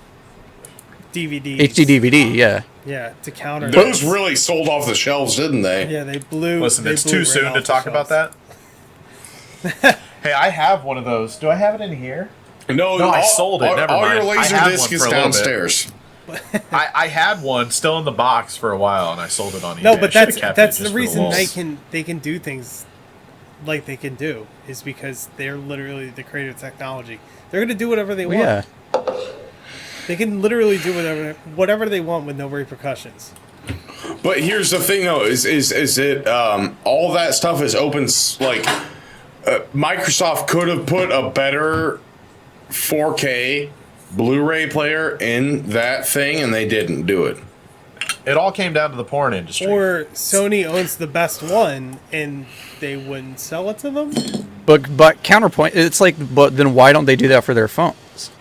S4: DVDs.
S2: HD DVD. Yeah,
S4: Yeah, to counter
S1: Those really sold off the shelves, didn't they?
S4: Yeah, they blew.
S3: Listen,
S4: they
S3: it's
S4: blew
S3: too
S4: right
S3: soon
S4: off
S3: to
S4: the
S3: talk about
S4: shelves.
S3: that. Hey, I have one of those. Do I have it in here?
S1: No,
S3: I sold it. Never
S1: all
S3: mind.
S1: your
S3: I
S1: laser
S3: had
S1: disc
S3: one
S1: is
S3: for a little bit.
S1: downstairs.
S3: I had one still in the box for a while, and I sold it on eBay.
S4: No,
S3: I
S4: but
S3: should've kept it
S4: that's
S3: just
S4: the
S3: for
S4: reason
S3: lulz.
S4: they can do things like they can do is because they're literally the creative technology. They're gonna do whatever they want.
S2: yeah.
S4: They can literally do whatever they want with no repercussions.
S1: But here's the thing, though: is it all that stuff is open? Microsoft could have put a better 4K Blu-ray player in that thing, and they didn't do it.
S3: It all came down to the porn industry.
S4: Or Sony owns the best one and they wouldn't sell it to them.
S2: But counterpoint, it's like, but then why don't they do that for their phones?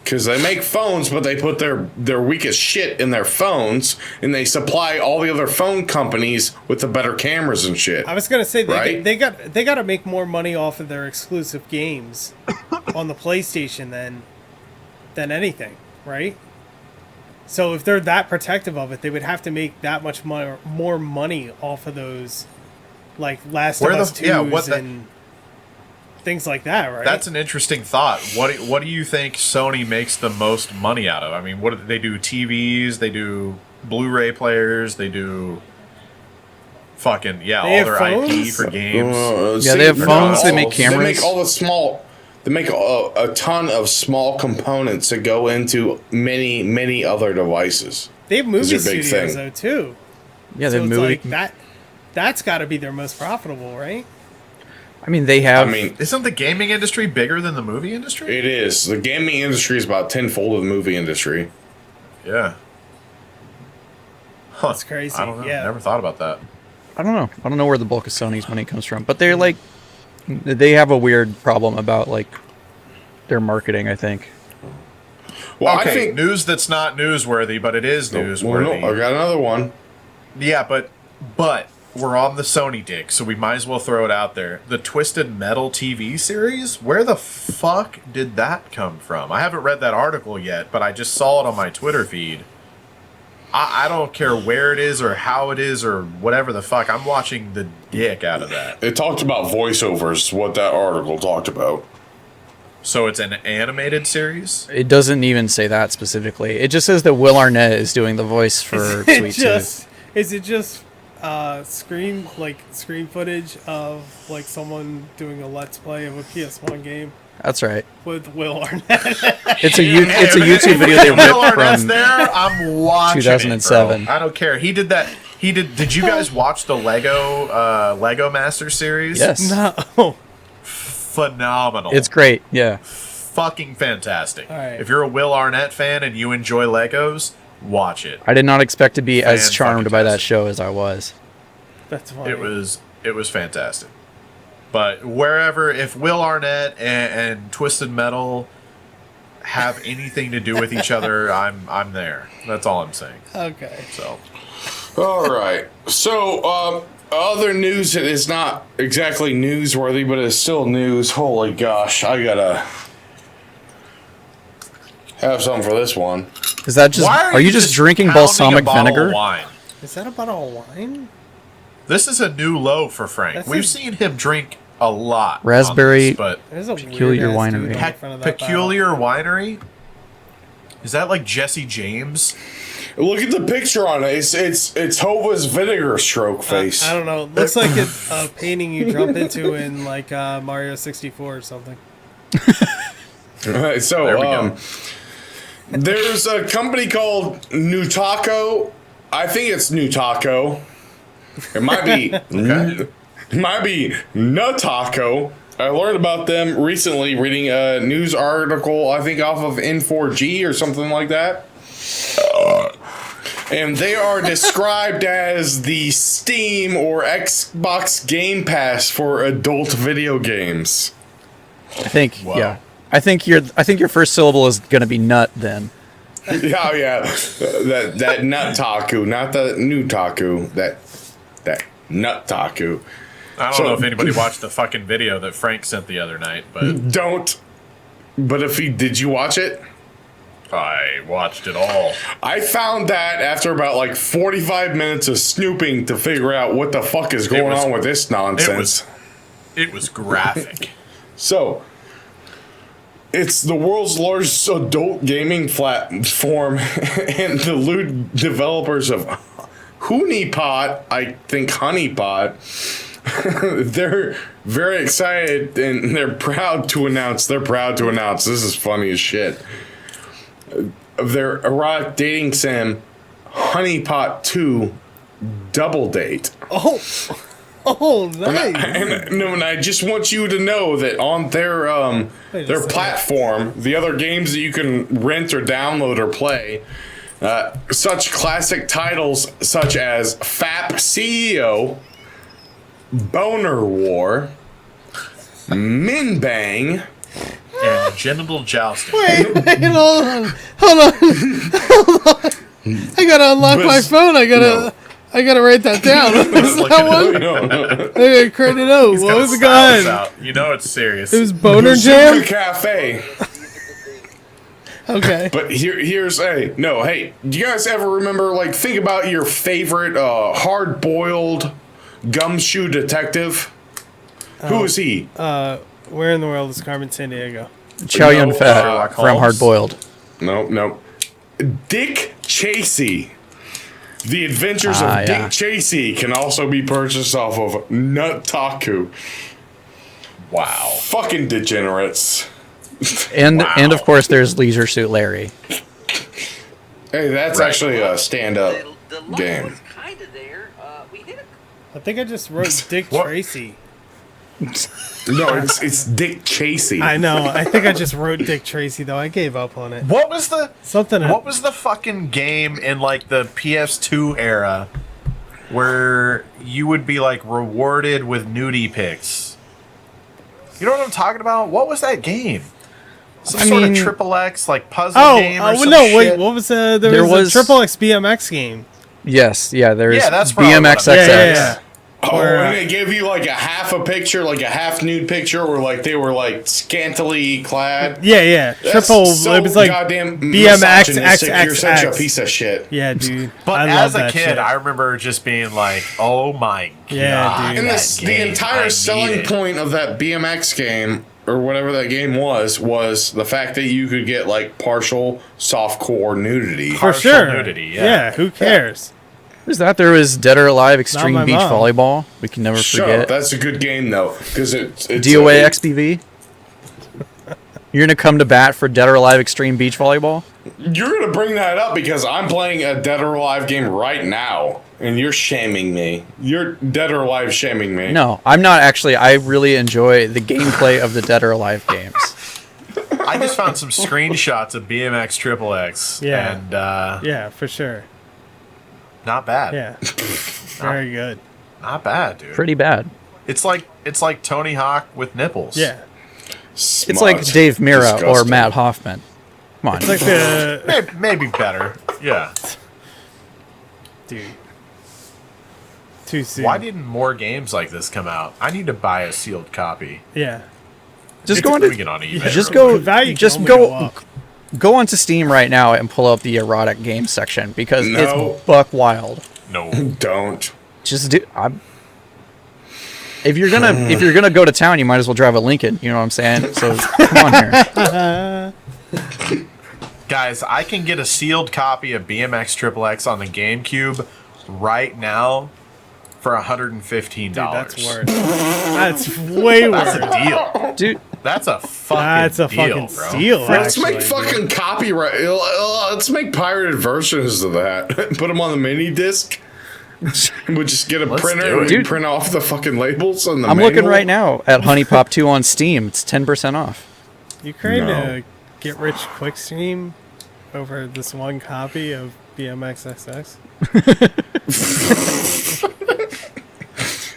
S1: Because they make phones, but they put their weakest shit in their phones, and they supply all the other phone companies with the better cameras and shit.
S4: I was gonna say
S1: Right?
S4: they got to make more money off of their exclusive games on the PlayStation than anything, right? So if they're that protective of it, they would have to make that much more money off of those, like Last of Us 2s and things like that, right?
S3: That's an interesting thought. What do you think Sony makes the most money out of? I mean, what do they do? TVs, they do Blu-ray players, they do fucking
S4: They
S3: all
S4: have
S3: their
S4: phones?
S3: IP for games.
S2: Yeah, they have phones, they make
S1: They make
S2: cameras.
S1: all the small. They make a ton of small components that go into many other devices.
S4: They have movie
S1: your big
S4: studios
S1: thing.
S4: though too.
S2: Yeah,
S4: So
S2: they
S4: it's
S2: movie.
S4: like that's got to be their most profitable, right?
S2: I mean, they have.
S1: I mean,
S3: Isn't the gaming industry bigger than the movie industry?
S1: it is. The gaming industry is about tenfold of the movie industry.
S3: Yeah. Huh.
S4: That's crazy,
S3: I don't know.
S4: yeah.
S3: Never thought about that.
S2: I don't know. I don't know where the bulk of Sony's money comes from, but they're like, they have a weird problem about like their marketing. I think.
S1: Well,
S3: Okay,
S1: I think.
S3: news that's not newsworthy, but it is
S1: Well,
S3: newsworthy.
S1: no, I got another one.
S3: Yeah, but we're on the Sony dick, so we might as well throw it out there. The Twisted Metal TV series? Where the fuck did that come from? I haven't read that article yet, but I just saw it on my Twitter feed. I don't care where it is or how it is or whatever the fuck. I'm watching the dick out of that.
S1: It talked about voiceovers. What that article talked about.
S3: So it's an animated series?
S2: It doesn't even say that specifically. It just says that Will Arnett is doing the voice for
S4: it
S2: Sweet
S4: just
S2: Tooth.
S4: Is it just screen footage of like someone doing a let's play of a PS1 game
S2: That's right.
S4: with Will Arnett?
S2: It's a YouTube video they
S3: Will
S2: ripped
S3: Arnett's
S2: from.
S3: there. I'm watching
S2: 2007.
S3: it, bro. I don't care. He did that. Did you guys watch the Lego Master series?
S2: Yes,
S4: No.
S3: Phenomenal.
S2: it's great. Yeah,
S3: fucking fantastic.
S4: All right.
S3: If you're a Will Arnett fan and you enjoy Legos, watch it.
S2: I did not expect to be as charmed by that
S3: Fan-fucking-tastic.
S2: show as I was.
S4: That's funny.
S3: It was fantastic. But if Will Arnett and Twisted Metal have anything to do with each other, I'm there. That's all I'm saying.
S4: Okay.
S3: So
S1: All right. So, other news that is not exactly newsworthy, but is still news. Holy gosh, I gotta have something for this one.
S2: Is that just?
S3: why
S2: Are you just drinking
S3: pounding a
S2: balsamic
S3: bottle of
S2: vinegar?
S3: wine?
S4: Is that a bottle of wine?
S3: This is a new low for Frank.
S4: That's
S3: We've
S4: a-
S3: seen him drink a lot. on
S2: Raspberry-
S3: this, but
S4: There's a
S2: Peculiar
S4: weird-ass dude
S2: winery.
S4: in front of that
S3: Peculiar Winery. Is that like Jesse James?
S1: Look at the picture on it. It's Hova's vinegar stroke
S4: bottle.
S1: face.
S4: I don't know. It looks like it's a painting you jump into in like Mario 64 or something.
S1: Right, so
S3: There we go.
S1: there's a company called Nutaco. I think it's Nutaco. It might be. It might be Nutaco. I learned about them recently reading a news article, I think off of N4G or something like that. And they are described as the Steam or Xbox Game Pass for adult video games.
S2: I think.
S3: Wow.
S2: Yeah. I think your first syllable is gonna be nut then.
S1: Yeah. That nut taku, not the new taku. That nut taku.
S3: I don't
S1: So-
S3: know if anybody watched the fucking video that Frank sent the other night, but
S1: Don't. But did you watch it?
S3: I watched it all.
S1: I found that after about like 45 minutes of snooping to figure out what the fuck is going
S3: was-
S1: on with this nonsense.
S3: It was graphic.
S1: So, it's the world's largest adult gaming platform, and the lead developers of Honeypot, I think Honeypot, they're very excited and they're proud to announce. This is funny as shit. Their erotic dating sim, Honeypot 2 Double Date.
S4: Oh, nice.
S1: And I just want you to know that on their
S4: Wait a
S1: their
S4: second.
S1: platform, the other games that you can rent or download or play, such classic titles such as FAP CEO, Boner War, Min Bang,
S3: And genital jousting.
S4: Wait, hold on. I gotta unlock my phone. I gotta write that down. What's
S3: Look
S4: that
S3: at
S4: one?
S3: it.
S1: no,
S4: I gotta credit out.
S3: He's
S4: What
S3: got
S4: was
S3: a
S4: it
S3: stylus
S4: going?
S3: out. You know it's serious.
S4: It was Boner
S1: Bazooka
S4: Jam?
S1: Cafe.
S4: Okay.
S1: But here's hey, do you guys ever remember, like, think about your favorite hard-boiled gumshoe detective? Who is he?
S4: Where in the world is Carmen Sandiego?
S2: Chow Yun Fat
S3: Sherlock
S2: from
S3: Holmes.
S2: Hard Boiled.
S1: No. Dick Chasey. The Adventures of
S2: Yeah.
S1: Dick Chasey can also be purchased off of Nutaku.
S3: Wow.
S1: Fucking degenerates.
S2: And of course there's Leisure Suit Larry.
S1: Hey, that's
S3: Right.
S1: actually a stand-up
S5: The line
S1: game.
S5: was kind of there. We did a
S4: I think I just wrote Dick
S3: What?
S4: Tracy.
S1: No, it's Dick Chasey.
S4: I know. I think I just wrote Dick Tracy though. I gave up on it.
S3: What was the
S4: Something.
S3: What was the fucking game in like the PS2 era where you would be like rewarded with nudie pics? You know what I'm talking about? What was that game? Some
S2: I
S3: sort
S2: mean-
S3: of triple X like puzzle
S4: Oh,
S3: game or some
S4: no!
S3: shit?
S4: Wait, what was there
S2: There
S4: was
S2: was-
S4: a Triple X BMX game?
S2: Yes, yeah, there's
S3: Yeah, that's probably
S2: BMX
S3: what I'm-
S2: XX.
S4: Yeah.
S1: Oh,
S4: Where,
S1: and they gave you like a half a picture, like a half nude picture, or like they were like scantily clad.
S4: Yeah.
S1: That's
S4: Triple.
S1: so
S4: it was like
S1: goddamn
S4: BMX
S1: misogynistic. You're such a
S4: XXX.
S1: piece of shit.
S4: Yeah, dude.
S3: But
S4: I
S3: as
S4: love
S3: a
S4: that
S3: kid,
S4: shit.
S3: I remember just being like, "Oh my god!"
S4: Yeah, dude.
S1: And
S3: that
S1: the
S3: game, I
S1: entire
S3: need
S1: selling
S3: it.
S1: point of that BMX game, or whatever that game was the fact that you could get like partial softcore nudity.
S4: For
S3: partial
S4: sure.
S3: nudity, yeah.
S4: Who cares?
S2: There's that. There was Dead or Alive Extreme
S4: my
S2: Beach
S4: mom.
S2: Volleyball. We can never
S1: Shut up.
S2: forget.
S1: That's a good game though, because it's
S2: DOA XBV. You're gonna come to bat for Dead or Alive Extreme Beach Volleyball?
S1: You're gonna bring that up because I'm playing a Dead or Alive game right now, and you're shaming me. You're Dead or Alive shaming me.
S2: No, I'm not actually. I really enjoy the gameplay of the Dead or Alive games.
S3: I just found some screenshots of BMX Triple X.
S4: Yeah.
S3: And
S4: Yeah, for sure.
S3: not bad.
S4: Yeah. Very good.
S3: Not bad, dude.
S2: Pretty bad.
S3: It's like Tony Hawk with nipples.
S4: Yeah.
S2: It's like Dave Mira or Matt Hoffman. Come on.
S4: It's like the
S3: Maybe better. Yeah.
S4: dude. Too soon.
S3: Why didn't more games like this come out? I need to buy a sealed copy.
S4: Yeah.
S2: Just
S3: It's
S2: go
S3: moving
S2: into
S3: it on eBay.
S2: just
S3: real
S2: go
S4: The value can
S2: just
S4: only
S2: go
S4: go up.
S2: go onto Steam right now and pull up the erotic game section because
S1: No.
S2: it's buck wild.
S3: quick. No.
S1: Don't.
S2: Just do. If you're gonna go to town, you might as well drive a Lincoln. You know what I'm saying? So come on here.
S3: Guys, I can get a sealed copy of BMX Triple X on the GameCube right now for $115.
S4: Dude, that's worse. That's way
S3: That's
S4: worse.
S3: a deal.
S2: Dude,
S3: That's a fucking
S4: That's a
S3: deal,
S4: fucking
S3: bro.
S4: steal.
S1: Let's
S4: actually,
S1: make fucking copyright. Let's make pirated versions of that. Put them on the mini disc. We'll just get a
S3: Let's
S1: printer
S3: do it.
S1: and
S2: Dude.
S1: print off the fucking labels on the
S2: I'm looking
S1: manual.
S2: right now at Honey Pop 2 on Steam. It's 10% off.
S4: You created
S1: No.
S4: a get rich quick scheme over this one copy of BMX XX?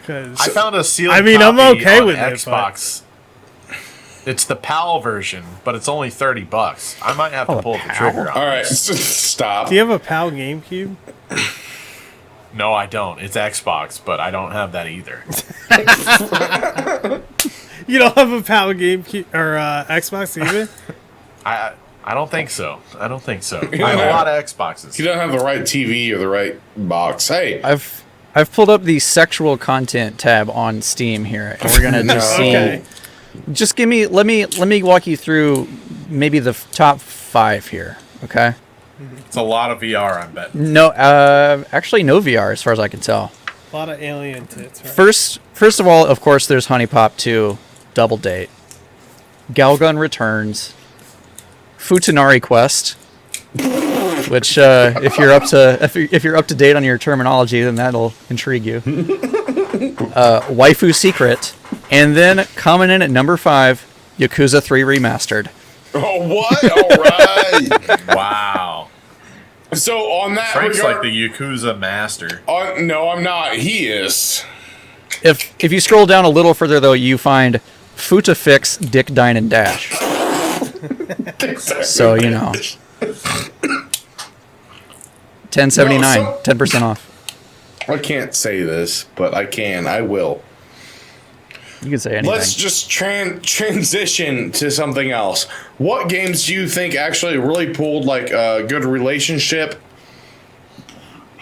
S3: I found a sealed
S4: I mean, I'm
S3: copy
S4: okay
S3: on
S4: with it, but-
S3: Xbox. It's the PAL version, but it's only $30. I might have to
S2: Oh,
S3: pull the
S2: PAL?
S3: trigger on
S1: All
S3: it.
S1: right, stop.
S4: Do you have a PAL GameCube?
S3: No, I don't. It's Xbox, but I don't have that either.
S4: You don't have a PAL GameCube or Xbox even?
S3: I don't think so. I don't think so. I have a lot of Xboxes.
S1: You don't have the right TV or the right box. Hey,
S2: I've pulled up the sexual content tab on Steam here, and we're gonna just see.
S4: Okay.
S2: Just let me walk you through maybe the top 5 here. Okay.
S3: It's a lot of VR, I bet.
S2: No, actually no VR as far as I can tell.
S4: A lot of alien tits, right?
S2: First of all, of course, there's Honey Pop 2, Double Date, Galgun Returns, Futanari Quest, which if you're up to date on your terminology, then that'll intrigue you. Waifu Secret, and then coming in at number 5, Yakuza 3 Remastered.
S1: oh what? All right.
S3: Wow.
S1: So on that
S3: Frank's
S1: regard,
S3: like the Yakuza master.
S1: no, I'm not. He is.
S2: If you scroll down a little further though, you find Futafix Dick Dine and Dash. So you know, 1079,
S1: No,
S2: 10% off.
S1: I can't say this, but I can. I will.
S2: You can say anything.
S1: Let's just transition to something else. What games do you think actually really pulled like a good relationship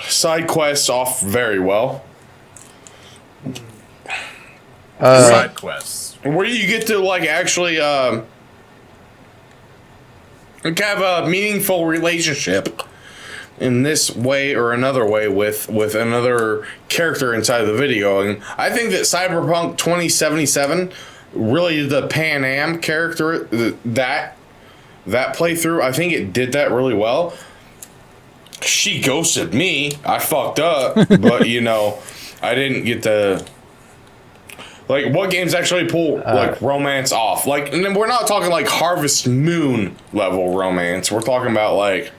S1: side quests off very well?
S3: Side quests.
S1: Where you get to like actually like have a meaningful relationship in this way or another way with another character inside of the video. And I think that Cyberpunk 2077 really the Pan Am character that playthrough, I think it did that really well. She ghosted me. I fucked up, but you know, I didn't get to like what games actually pull like romance off. Like, and then we're not talking like Harvest Moon level romance. We're talking about like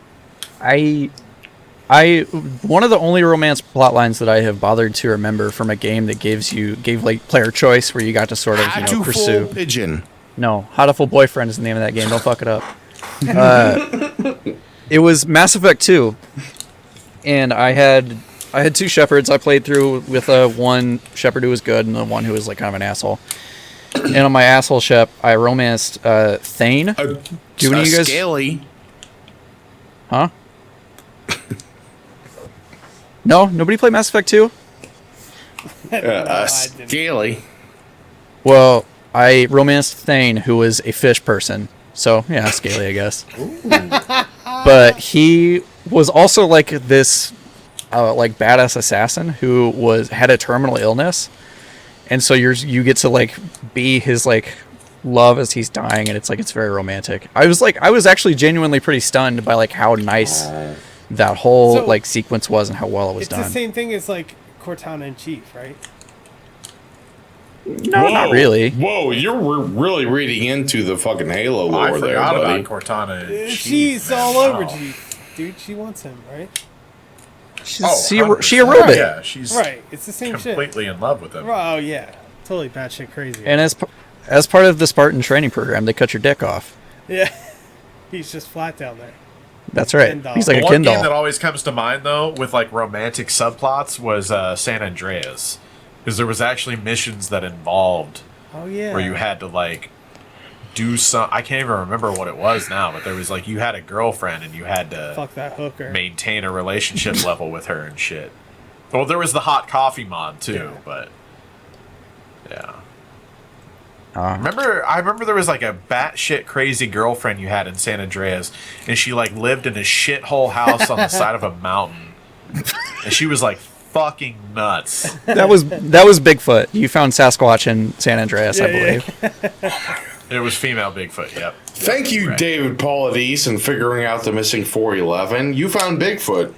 S2: one of the only romance plot lines that I have bothered to remember from a game that gave like player choice where you got to sort of pursue.
S1: Pigeon.
S2: No, How to Full Boyfriend is the name of that game. Don't fuck it up. It was Mass Effect 2, and I had 2 shepherds. I played through with one shepherd who was good and the one who was like kind of an asshole. And on my asshole shep, I romanced Thane. Do any of you guys?
S1: Scaly.
S2: Huh? No, nobody played Mass Effect 2?
S1: Scaly.
S2: Well, I romanced Thane, who was a fish person. So, yeah, scaly, I guess. But he was also like this like badass assassin who had a terminal illness, and so you get to like be his like love as he's dying, and it's very romantic. I was actually genuinely pretty stunned by like how nice that whole like sequence was and how well it was done.
S4: It's the same thing as like Cortana in Chief, right?
S2: No, not really.
S1: Whoa, you're really reading into the fucking Halo lore
S3: I
S1: there,
S3: forgot
S1: buddy.
S3: about Cortana. and Chief,
S4: She's
S3: man.
S4: all over
S3: Wow.
S4: Chief, dude. She wants him, right?
S2: She
S3: 100%.
S2: a robot.
S3: Yeah, she's
S4: Right. It's the same shit.
S3: completely in love with him.
S4: Oh yeah, totally batshit crazy.
S2: And as part of the Spartan training program, they cut your dick off.
S4: yeah, he's just flat down there.
S2: That's right.
S4: Ken doll.
S2: He's like
S3: The
S2: a
S3: one
S2: Ken
S3: game
S2: doll.
S3: that always comes to mind, though, with like romantic subplots was San Andreas, because there was actually missions that involved
S4: Oh yeah.
S3: where you had to like do some. I can't even remember what it was now, but there was like you had a girlfriend and you had to
S4: fuck that hooker.
S3: maintain a relationship level with her and shit. Well, there was the hot coffee mod too, but yeah. I remember there was like a batshit crazy girlfriend you had in San Andreas, and she like lived in a shithole house on the side of a mountain, and she was like fucking nuts.
S2: That was Bigfoot. You found Sasquatch in San Andreas, I
S4: Yeah,
S2: believe.
S3: It was female Bigfoot. Yep.
S1: Thank you,
S3: Right.
S1: David Pauladis, in figuring out the missing 411. You found Bigfoot.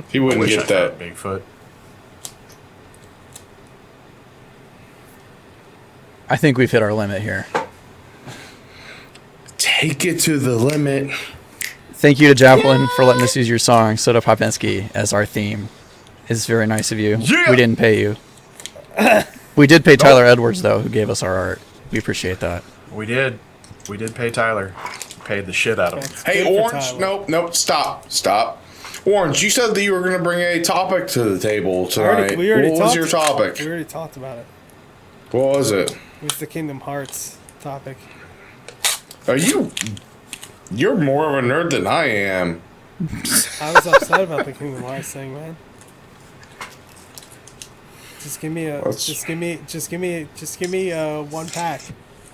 S1: He wouldn't
S3: Wish I
S1: get that.
S3: found Bigfoot.
S2: I think we've hit our limit here.
S1: Take it to the limit.
S2: Thank you to Javelin for letting us use your song, Soda Popinski, as our theme. It's very nice of you.
S3: Yeah!
S2: We didn't pay you. We did pay Tyler Edwards, though, who gave us our art. We appreciate that.
S3: We did pay Tyler. Paid the shit out of him.
S1: Hey,
S4: Good for
S1: Orange.
S4: Tyler.
S1: Nope. Stop. Orange, you said that you were going to bring a topic to the table tonight.
S4: We already
S1: what was
S4: talked.
S1: your topic?
S4: We already talked about it.
S1: What was it?
S4: It was the Kingdom Hearts topic.
S1: Are you... You're more of a nerd than I am.
S4: I was upset about the Kingdom Hearts thing, man. Just give me a,
S1: Let's-
S4: just give me one pack.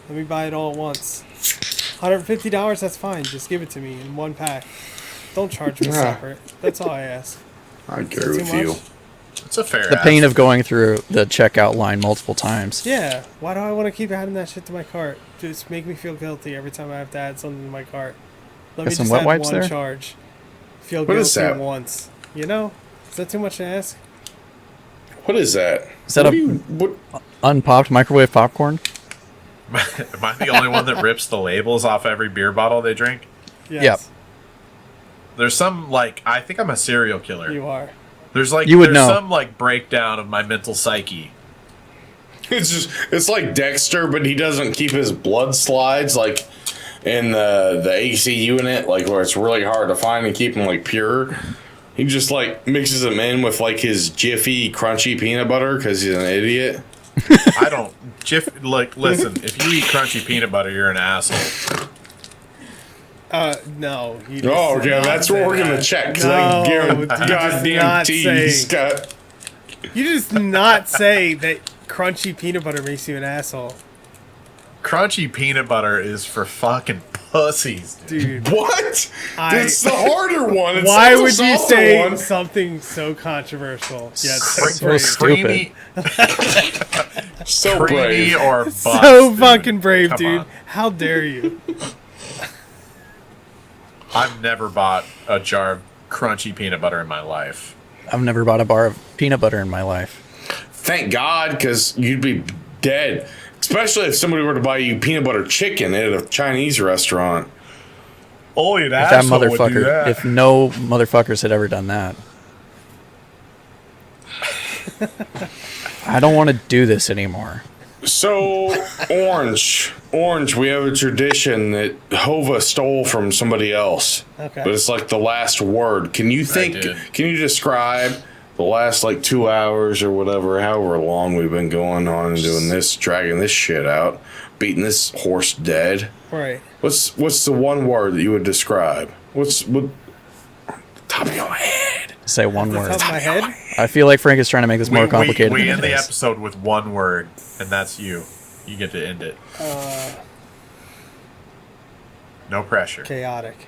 S4: Let me buy it all at once. $150, that's fine. Just give it to me in one pack. Don't charge me
S1: Yeah.
S4: separate. That's all I ask.
S1: I
S4: Is that
S1: agree
S4: too
S1: with you.
S4: much?
S3: It's a fair.
S2: The pain
S3: ask.
S2: of going through the checkout line multiple times.
S4: Yeah. Why do I want to keep adding that shit to my cart? Just make me feel guilty every time I have to add something to my cart. Let
S2: Got
S4: me
S2: some
S4: just
S2: wet
S4: add
S2: wipes
S4: one
S2: there?
S4: charge. Feel
S1: What is
S4: guilty
S1: that?
S4: once. You know? Is that too much to ask?
S1: What is that?
S2: Is that
S1: What
S2: a-
S1: do you- what-
S2: Unpopped microwave popcorn?
S3: Am I the only one that rips the labels off every beer bottle they drink?
S4: Yes.
S2: Yep.
S3: There's some like I think I'm a serial killer.
S4: You are.
S3: There's like
S2: You would
S3: there's
S2: know.
S3: some like breakdown of my mental psyche.
S1: It's like Dexter, but he doesn't keep his blood slides like in the AC unit, like where it's really hard to find and keep them like pure. He just like mixes them in with like his Jiffy crunchy peanut butter because he's an idiot.
S3: I don't listen, if you eat crunchy peanut butter, you're an asshole.
S4: No. You just
S1: Oh,
S4: did
S1: yeah,
S4: not
S1: that's
S4: say
S1: what we're gonna
S4: that.
S1: check. 'Cause
S4: No,
S1: I
S4: you
S1: guarantee,
S4: did
S1: goddamn
S4: not
S1: tea,
S4: say-
S1: Scott.
S4: You just not say that crunchy peanut butter makes you an asshole,
S3: Crunchy peanut butter is for fucking pussies.
S4: dude.
S1: What?
S4: I-
S1: It's the harder one. It's
S4: Why
S1: not the
S4: would you
S1: softer
S4: say
S1: one.
S4: something so controversial? Yet
S2: So
S4: so brave?
S2: stupid.
S1: So
S3: creamy
S1: brave.
S3: or bust.
S4: So
S3: dude.
S4: fucking brave,
S3: Come
S4: dude.
S3: on.
S4: How dare you?
S3: I've never bought a jar of crunchy peanut butter in my life.
S2: I've never bought a bar of peanut butter in my life.
S1: Thank God, because you'd be dead. Especially if somebody were to buy you peanut butter chicken at a Chinese restaurant.
S3: Only an
S2: If that motherfucker, if no motherfuckers had ever done that. I don't want to do this anymore.
S1: So, Orange, we have a tradition that Hova stole from somebody else.
S4: Okay.
S1: But it's like the last word. Can you
S3: did.
S1: can you describe the last like 2 hours or whatever, however long we've been going on and doing this, dragging this shit out, beating this horse dead?
S4: Right.
S1: What's the one word that you would describe? What top of your head?
S2: Say one
S4: Top
S2: word.
S4: of my head.
S2: I feel like Frank is trying to make this more complicated
S3: We
S2: than
S3: end
S2: it
S3: the
S2: is.
S3: episode with one word, and that's you. You get to end it. No pressure.
S4: Chaotic.